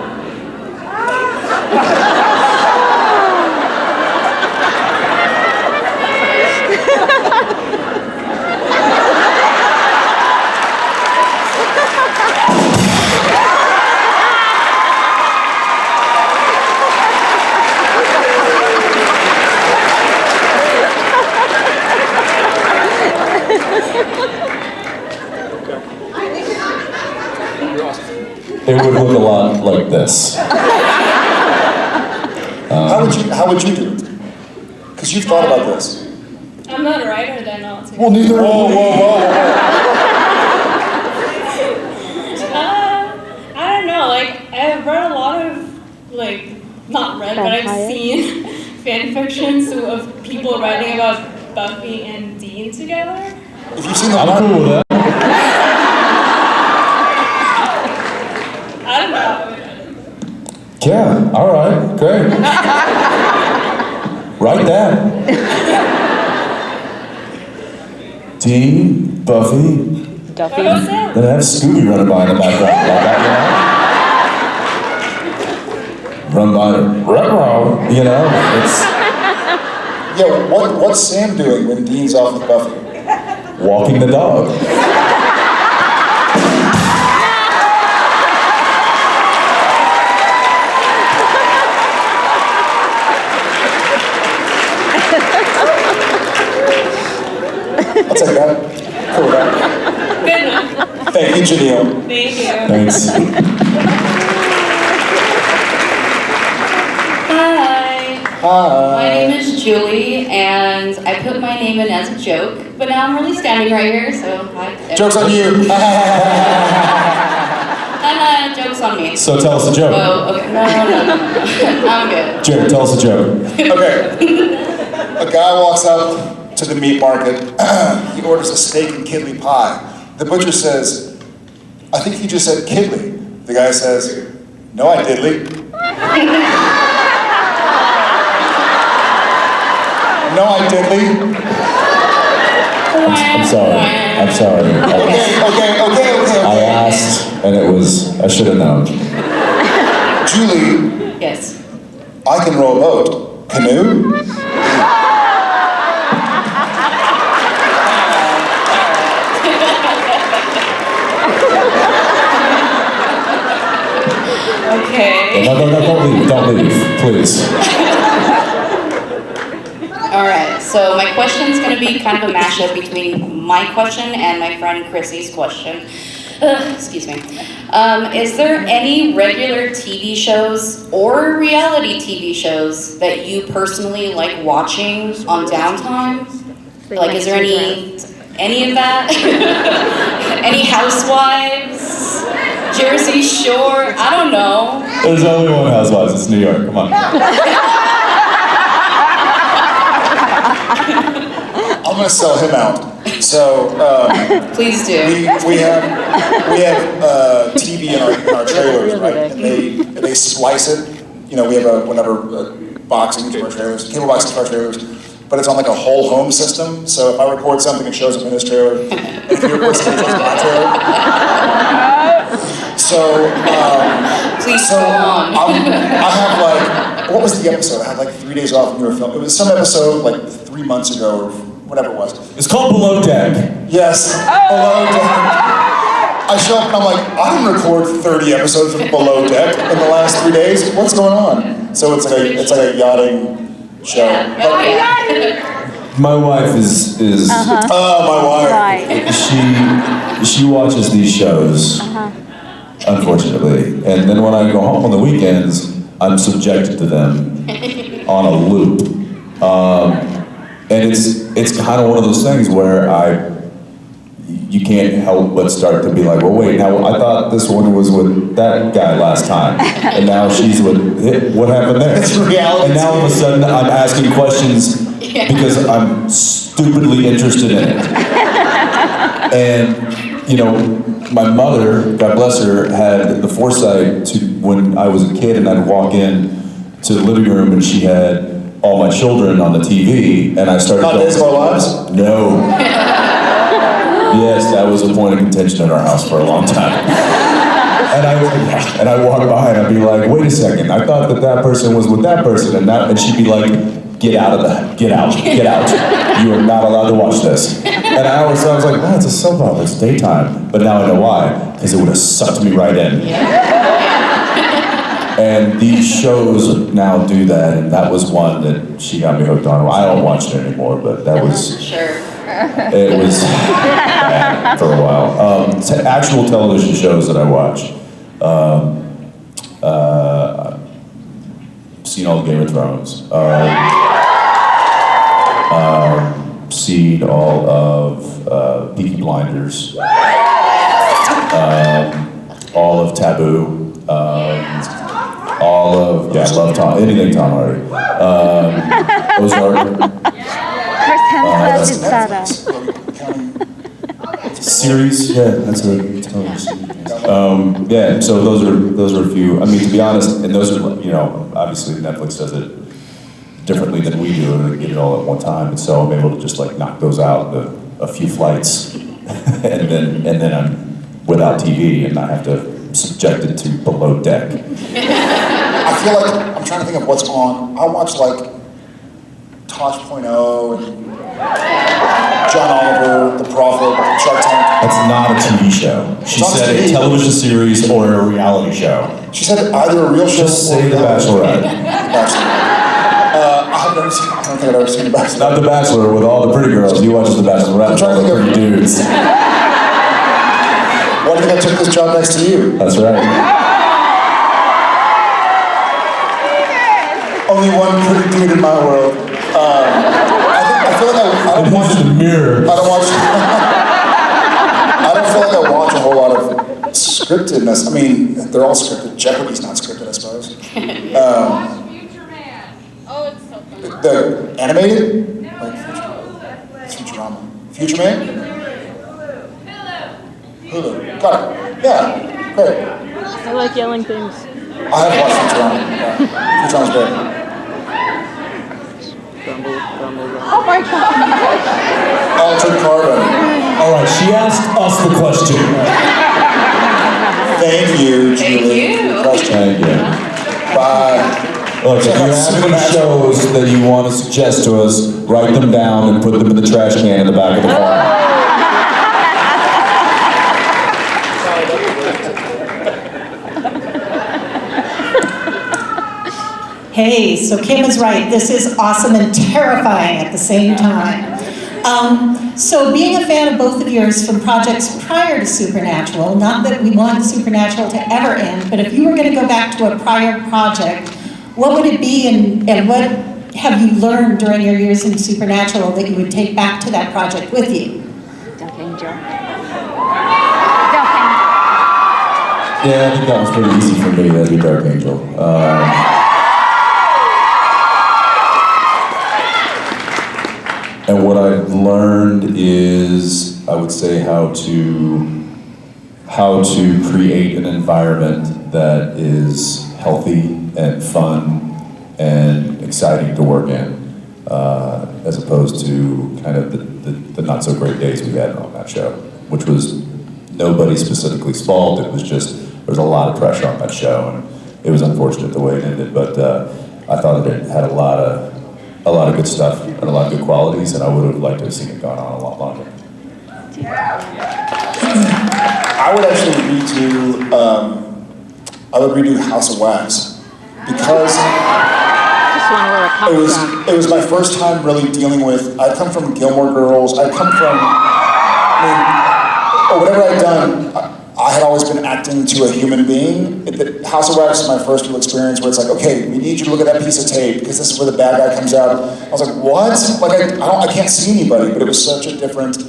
It would look a lot like this. How would you do it? Because you've thought about this. I'm not a writer, then I'll take Well, neither. Whoa. I don't know, like, I've read a lot of, like, not read, but I've seen fan fictions of people writing about Buffy and Dean together. If you've seen the I'm cool with that. I don't know. Yeah, all right, great. Write that. Dean, Buffy, Duffy. then have Scooby running by in the background. Like that, you know? Run by, you know? It's Yeah, what's Sam doing when Dean's off with Buffy? walking the dog. I'll take that. Cool with that. Good enough. Thank you, Janelle. Thank you. Thanks. Hi. Hi. My name is Julie, and I put my name in as a joke, but now I'm really standing right here, so hi. Joke's on you. Joke's on me. So tell us a joke. Oh, okay. No. I'm good. Jared, tell us a joke. Okay. A guy walks up to the meat market. He orders a steak and kidney pie. The butcher says, I think he just said kidney. The guy says, no, I diddly. No, I diddly. I'm sorry. I'm sorry. Okay. I asked, and it was, I should have known. Julie, Yes. I can row a boat. Canoe? Okay. No, don't leave, please. All right. So my question's going to be kind of a mashup between my question and my friend Chrissy's question. Excuse me. Is there any regular TV shows or reality TV shows that you personally like watching on downtime? Like, is there any of that? Any Housewives? Jersey Shore, I don't know. There's only one Housewives, it's New York, come on. I'm gonna sell him out. So, please do. We have TV in our trailers, right? And they splice it. You know, we have a box in each of our trailers, cable box in each of our trailers, but it's on like a whole home system. So if I record something, it shows up in his trailer. And if you record something, it shows up in my trailer. So, please go on. I have like, what was the episode? I had like 3 days off when we were filming. It was some episode like 3 months ago or whatever it was. It's called Below Deck. Yes, Below Deck. I show up and I'm like, I didn't record 30 episodes of Below Deck in the last 3 days. What's going on? So it's like a yachting show. My wife is my wife. she watches these shows, unfortunately. And then when I go home on the weekends, I'm subjected to them on a loop. And it's kind of one of those things where you can't help but start to be like, well, wait, now I thought this one was with that guy last time, and now she's with, what happened there? It's reality. And now all of a sudden I'm asking questions because I'm stupidly interested in it. And, you know, my mother, God bless her, had the foresight to, when I was a kid and I'd walk in to the living room and she had all my children on the TV, and I started Not Days of Our Lives? No. Yes, that was a point of contention in our house for a long time. And I walk by and I'd be like, wait a second, I thought that person was with that person, and she'd be like, get out of that, get out. You are not allowed to watch this. And I was like, oh, it's a soap opera, it's daytime. But now I know why, because it would have sucked me right in. And these shows now do that, and that was one that she got me hooked on. I don't watch it anymore, but that was... Sure. It was bad for a while. Actual television shows that I watch. Seen all of Game of Thrones. Seen all of Peaky Blinders. All of Taboo. All of, I love anything Tom Hardy. Ozark. Chris Hemsworth is better. Series, yeah, that's a television. Yeah, so those are a few. I mean, to be honest, and those are, you know, obviously Netflix does it differently than we do, and they get it all at one time. And so I'm able to just like knock those out in a few flights, and then I'm without TV and not have to subject it to Below Deck. I feel like I'm trying to think of what's on. I watch like Tosh.0 and John Oliver, The Prophet, Shark Tank. That's not a TV show. She said a television series or a reality show. She said either a real show Just say The Bachelorette. I don't think I've ever seen The Bachelorette. Not The Bachelor with all the pretty girls. You watch The Bachelorette with all the pretty dudes. Why do you think I took this job next to you? That's right. Only one pretty dude in my world. I feel like I don't watch the mirror. I don't feel like I watch a whole lot of scriptedness. I mean, they're all scripted. Jeopardy's not scripted, I suppose. The animated? Like Futurama. Future Man? Hulu. Got it. Yeah, great. I like yelling things. I have watched Futurama. Yeah. Futurama's great. Oh my god. Altered Carbon. All right, she asked us the question. Thank you, Julie. Thank you. Thank you. Bye. Look, if you have any shows that you want to suggest to us, write them down and put them in the trash can in the back of the car. Hey, so Kim is right. This is awesome and terrifying at the same time. So being a fan of both of yours from projects prior to Supernatural, not that we want Supernatural to ever end, but if you were going to go back to a prior project, what would it be and what have you learned during your years in Supernatural that you would take back to that project with you? Yeah, I think that was pretty easy for me. That'd be Dark Angel. And what I've learned is, I would say, how to create an environment that is healthy and fun and exciting to work in, as opposed to kind of the not so great days we had on that show, which was nobody specifically fault. It was just, there was a lot of pressure on that show, and it was unfortunate the way it ended, but I thought that it had a lot of good stuff and a lot of good qualities, and I would have liked to have seen it gone on a lot longer. I would actually redo House of Wax, because it was my first time really dealing with, I'd come from Gilmore Girls, I'd come from, or whatever I'd done, I had always been acting to a human being. House of Wax is my first real experience where it's like, okay, we need you to look at that piece of tape because this is where the bad guy comes out. I was like, what? Like, I can't see anybody, but it was such a different,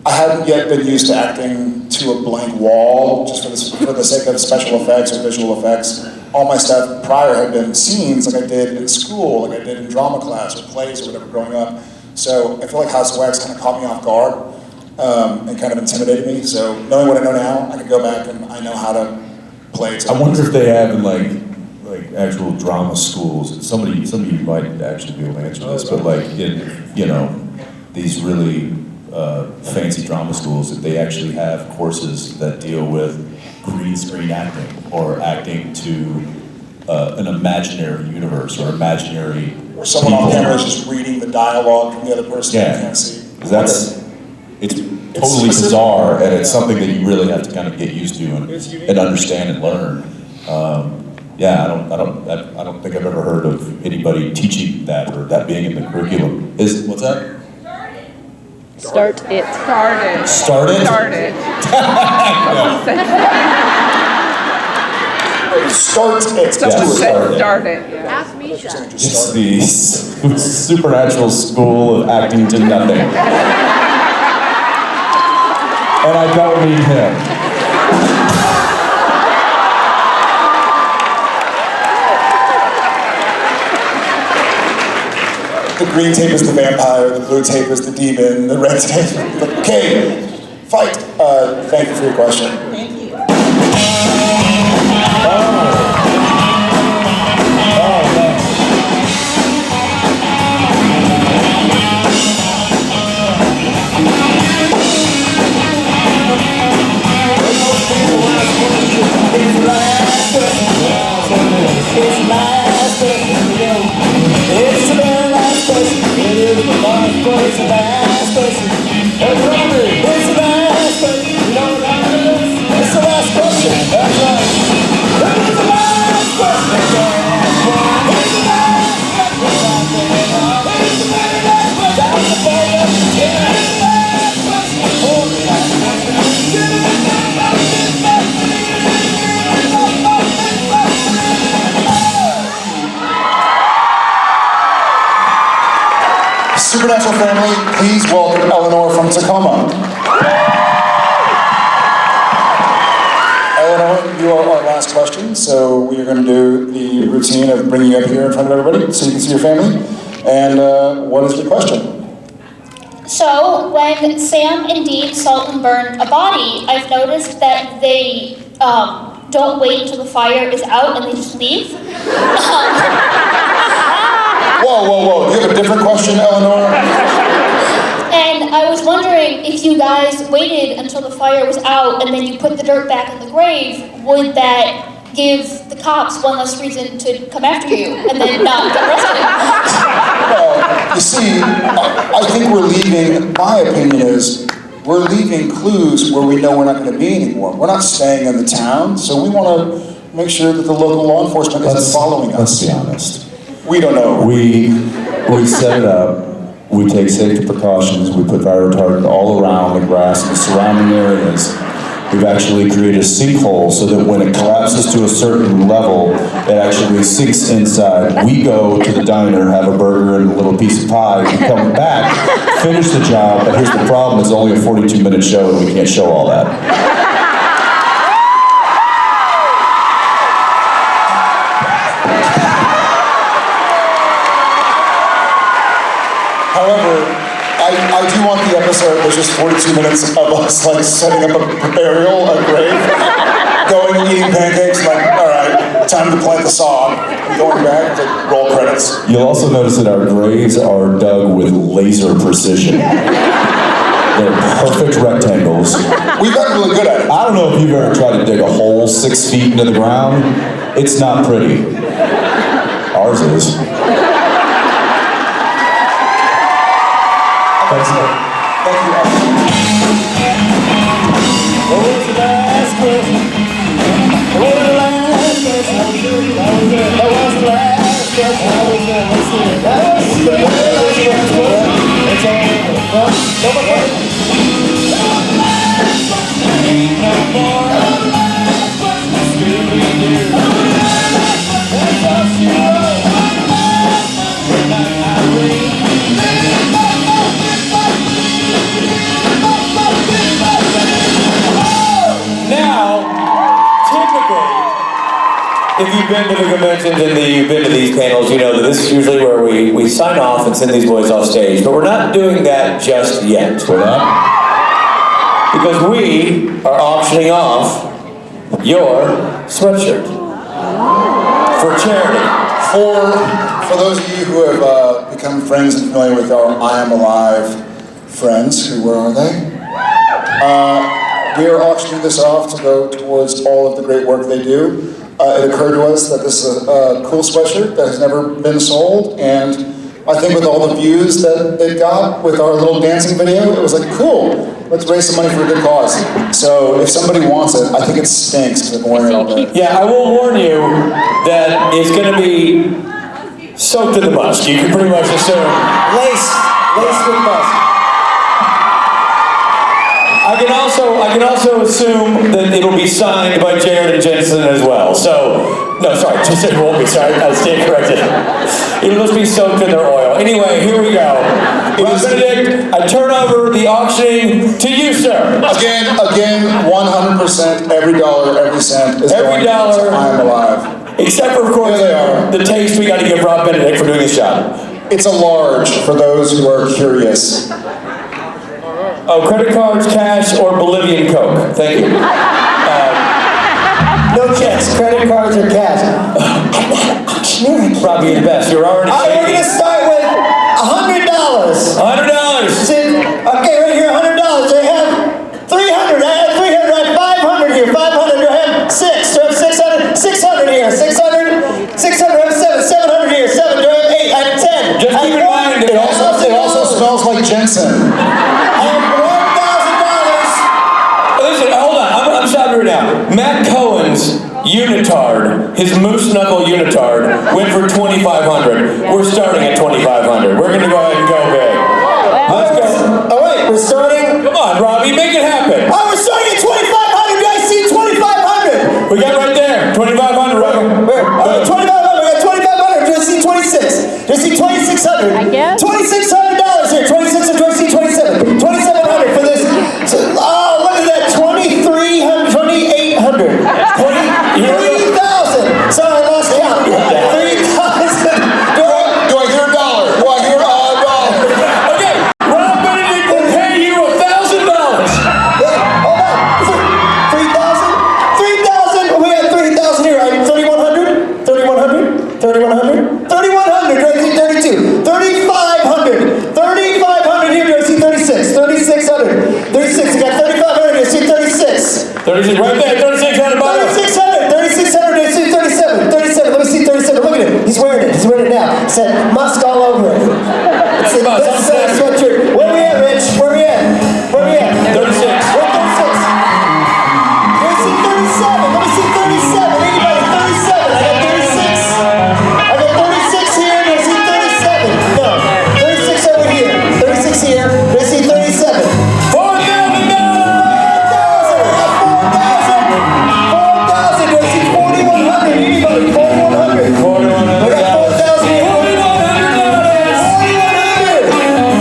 I hadn't yet been used to acting to a blank wall just for the sake of special effects or visual effects. All my stuff prior had been scenes like I did in school, like I did in drama class or plays or whatever growing up. So I feel like House of Wax kind of caught me off guard. And kind of intimidated me. So knowing what I know now, I can go back and I know how to play it. I wonder if they have in like actual drama schools. Some of you might actually be able to answer this, but like in these really fancy drama schools, that they actually have courses that deal with green screen acting or acting to an imaginary universe or imaginary. Or someone on camera is just reading the dialogue from the other person you can't see. It's totally bizarre, and it's something that you really have to kind of get used to and understand and learn. I don't think I've ever heard of anybody teaching that or that being in the curriculum. What's that? Start it. Start it? Start it. Start it. Start it. Ask Misha. It's the supernatural school of acting to nothing. And I don't mean him. The green tape is the vampire, the blue tape is the demon, the red tape, okay, fight. Thank you for your question. Thank you. Supernatural family, please welcome Eleanor from Tacoma. Eleanor, you are our last question, so we are going to do the routine of bringing you up here in front of everybody so you can see your family. And what is your question? So, when Sam and Dean salt and burn a body, I've noticed that they don't wait until the fire is out and they just leave. Whoa. Do you have a different question, Eleanor? And I was wondering if you guys waited until the fire was out and then you put the dirt back in the grave, would that give the cops one less reason to come after you and then not get arrested? Well, you see, I think we're leaving, my opinion is, we're leaving clues where we know we're not going to be anymore. We're not staying in the town, so we want to make sure that the local law enforcement isn't following us. Let's be honest. We don't know. We set it up, we take safety precautions, we put fire retardant all around the grass and the surrounding areas. We've actually created a sinkhole so that when it collapses to a certain level, it actually sinks inside. We go to the diner, have a burger and a little piece of pie, we come back, finish the job, but here's the problem, it's only a 42-minute show and we can't show all that. just 42 minutes of us like setting up a burial, a grave, going eating pancakes, like, all right, time to plant the song, going back, like, roll credits. You'll also notice that our graves are dug with laser precision. They're perfect rectangles. We've gotten really good at it. I don't know if you've ever tried to dig a hole 6 feet into the ground. It's not pretty. Ours is. Thank you. What was the last question? What was the last question? That was the last question. Let's see it. That was the last question. It's all over. No more questions. Ain't no more. Scooby Doo. That's all she wrote. When I read. Now, typically, if you've been to the conventions and you've been to these panels, you know that this is usually where we sign off and send these boys off stage. But we're not doing that just yet. We're not. Because we are auctioning off your sweatshirt for charity. For those of you who have become friends and familiar with our I Am Alive friends, where are they? We are auctioning this off to go towards all of the great work they do. It occurred to us that this is a cool sweatshirt that has never been sold, and I think with all the views that it got with our little dancing video, it was like, cool, let's raise some money for a good cause. So if somebody wants it, I think it stinks because I've been wearing it all day. Yeah, I will warn you that it's going to be soaked in the musk. You can pretty much assume. Laced with musk. I can also assume that it'll be signed by Jared and Jensen as well. So, no, sorry, just it won't be. Sorry, I stand corrected. It'll just be soaked in their oil. Anyway, here we go. Benedict, I turn over the auctioning to you, sir. Again, 100%, every dollar, every cent is every going dollar. to I Am Alive. Except for, of course, the taste we got to give Rob Benedict for doing his job. It's a large for those who are curious. Oh, credit cards, cash, or Bolivian Coke. Thank you. No checks, credit cards, or cash. Rob, you're the best. You're already We're shaking. going to start with $100. $100. Okay, right here, $100. I have 300. I have 300. I have 500 here. 500. Do I have 6? Do I have 600? 600 here. 600. 600. I have 7. 700 here. 7. Do I have 8? I have 10. Just keep in mind, It also smells like Jensen. Listen, hold on. I'm stopping right now. Matt Cohen's unitard, his moose knuckle unitard, went for $2,500. We're starting at $2,500. We're going to go ahead and go big. Let's go. Oh wait, we're starting. Come on, Robbie, make it happen. Oh, we're starting at 2,500. Guys, see 2,500. We got right there. 2,500, Robbie. Where? 2,500. We got 2,500. Do I see 26? Do I see 2,600? I guess. $2,600 here. 26. Do I see 27? 2,700 for this. So, oh, look at that. 2,300. 2,800. 3,000. Sorry, I lost count. 3,000. Do I hear a dollar? Do I hear a dollar? Okay, Rob Benedict will pay you $1,000. Hold on. 3,000? 3,000? We had 3,000 here. 3,100? 3,100? 3,100? 3,100. Do I see 32? 3,500. 3,500 here. Do I see 36? 3,600. 36. I got 3,500. Do I see 36? 36, right there. 3,600 bucks. 3,600. 3,600. Do I see 37? 37. Let me see 37. Look at him. He's wearing it. He's wearing it now. It said musk all over it. It's a best-selling sweatshirt. Where we at, Rich? Where we at? Where we at? 36. We're 36. Do I see 37? Let me see 37. Anybody? 37. I got 36. I got 36 here. Do I see 37? No. 36 over here. 36 here. Do I see 37? $4,000. 4,000. Do I see 4,100? Anybody? 4,100. 4,100. I got 4,000 here. $4,100.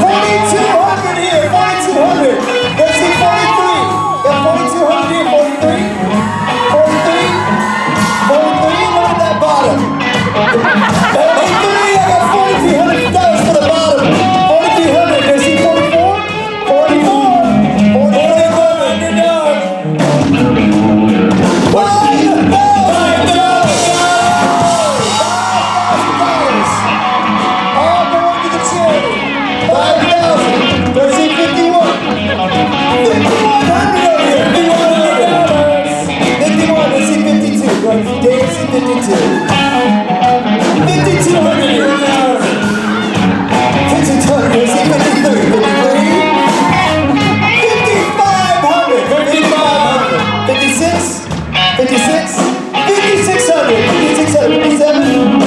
56? 5,600. 5,600. 57?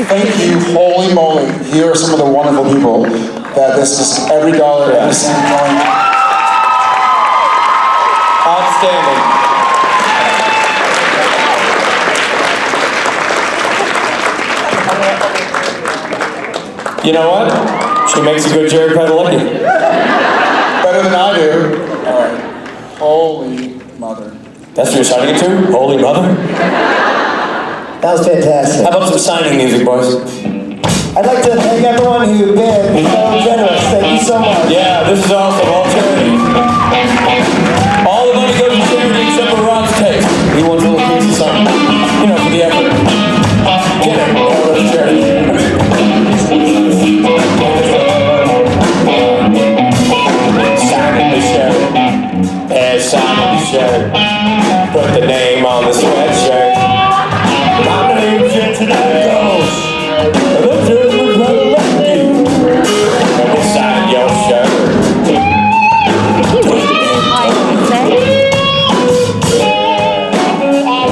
Thank you, holy moly. Here are some of the wonderful people that this is every dollar, every cent going. Outstanding. You know what? She makes a good Jared Padalecki. Better than I do. All right. Holy mother. That's what you're signing it to? Holy mother? That was fantastic. How about some signing music, boys? I'd like to thank everyone who been so generous. Thank you so much. Yeah, this is awesome. All charity. All the money goes to charity except for Rob's taste. He wants a little piece of something. You know, for the effort. Get it. All goes to charity. Signing the shirt. Yeah, signing the shirt. Put the name on the sweatshirt. My name's Jensen Jared. The German Padalecki. Let me sign your shirt.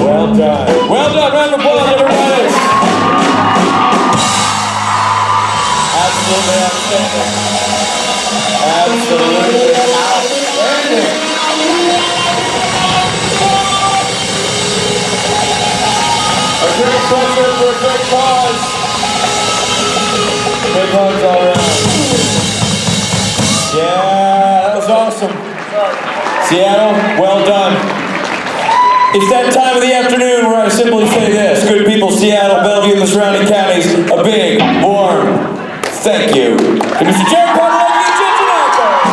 Well done. Well done. Round of applause, everybody. Absolutely outstanding. Absolutely outstanding. A great concert for a great cause. Big hugs all around. Yeah, that was awesome. Seattle, well done. It's that time of the afternoon where I simply say this. Good people, Seattle, Bellevue, and the surrounding counties, a big, warm thank you to Mr. Jared Padalecki and Jensen Jared.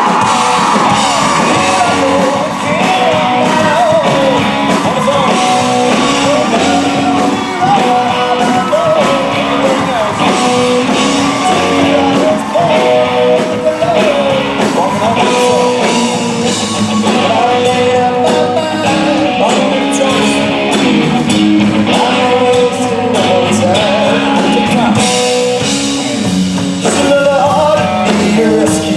Risk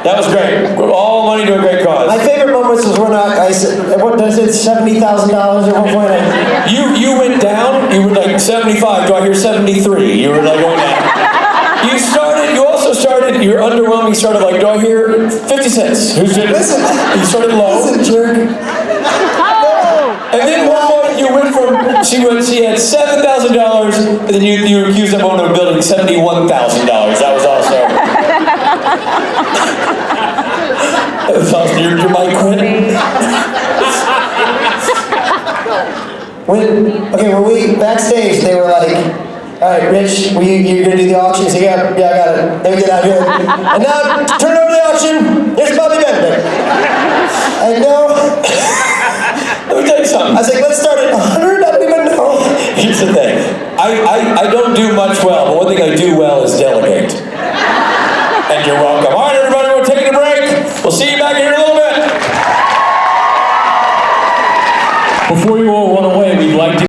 That was great. All money to a great cause. My favorite moments was when I said, what does it, $70,000 at one point? You went down, you were like 75, do I hear 73? You were like going down. You also started, your underwhelming started like, do I hear 50 cents? Listen. You started low. Listen, jerk. And then one point you went from, she had $7,000, and then you accused that woman of building $71,000. That was also. That was awesome. Your mic quit. When we, backstage, they were like, all right, Rich, you're gonna do the auction? He's like, yeah, I got it. Then we get out here. And now, turn over the auction, there's Bobby Benedict. I know. Let me tell you something. I was like, let's start at 100, I don't even know. Here's the thing. I don't do much well, but one thing I do well is delegate. And you're welcome. All right, everybody, we're taking a break. We'll see you back here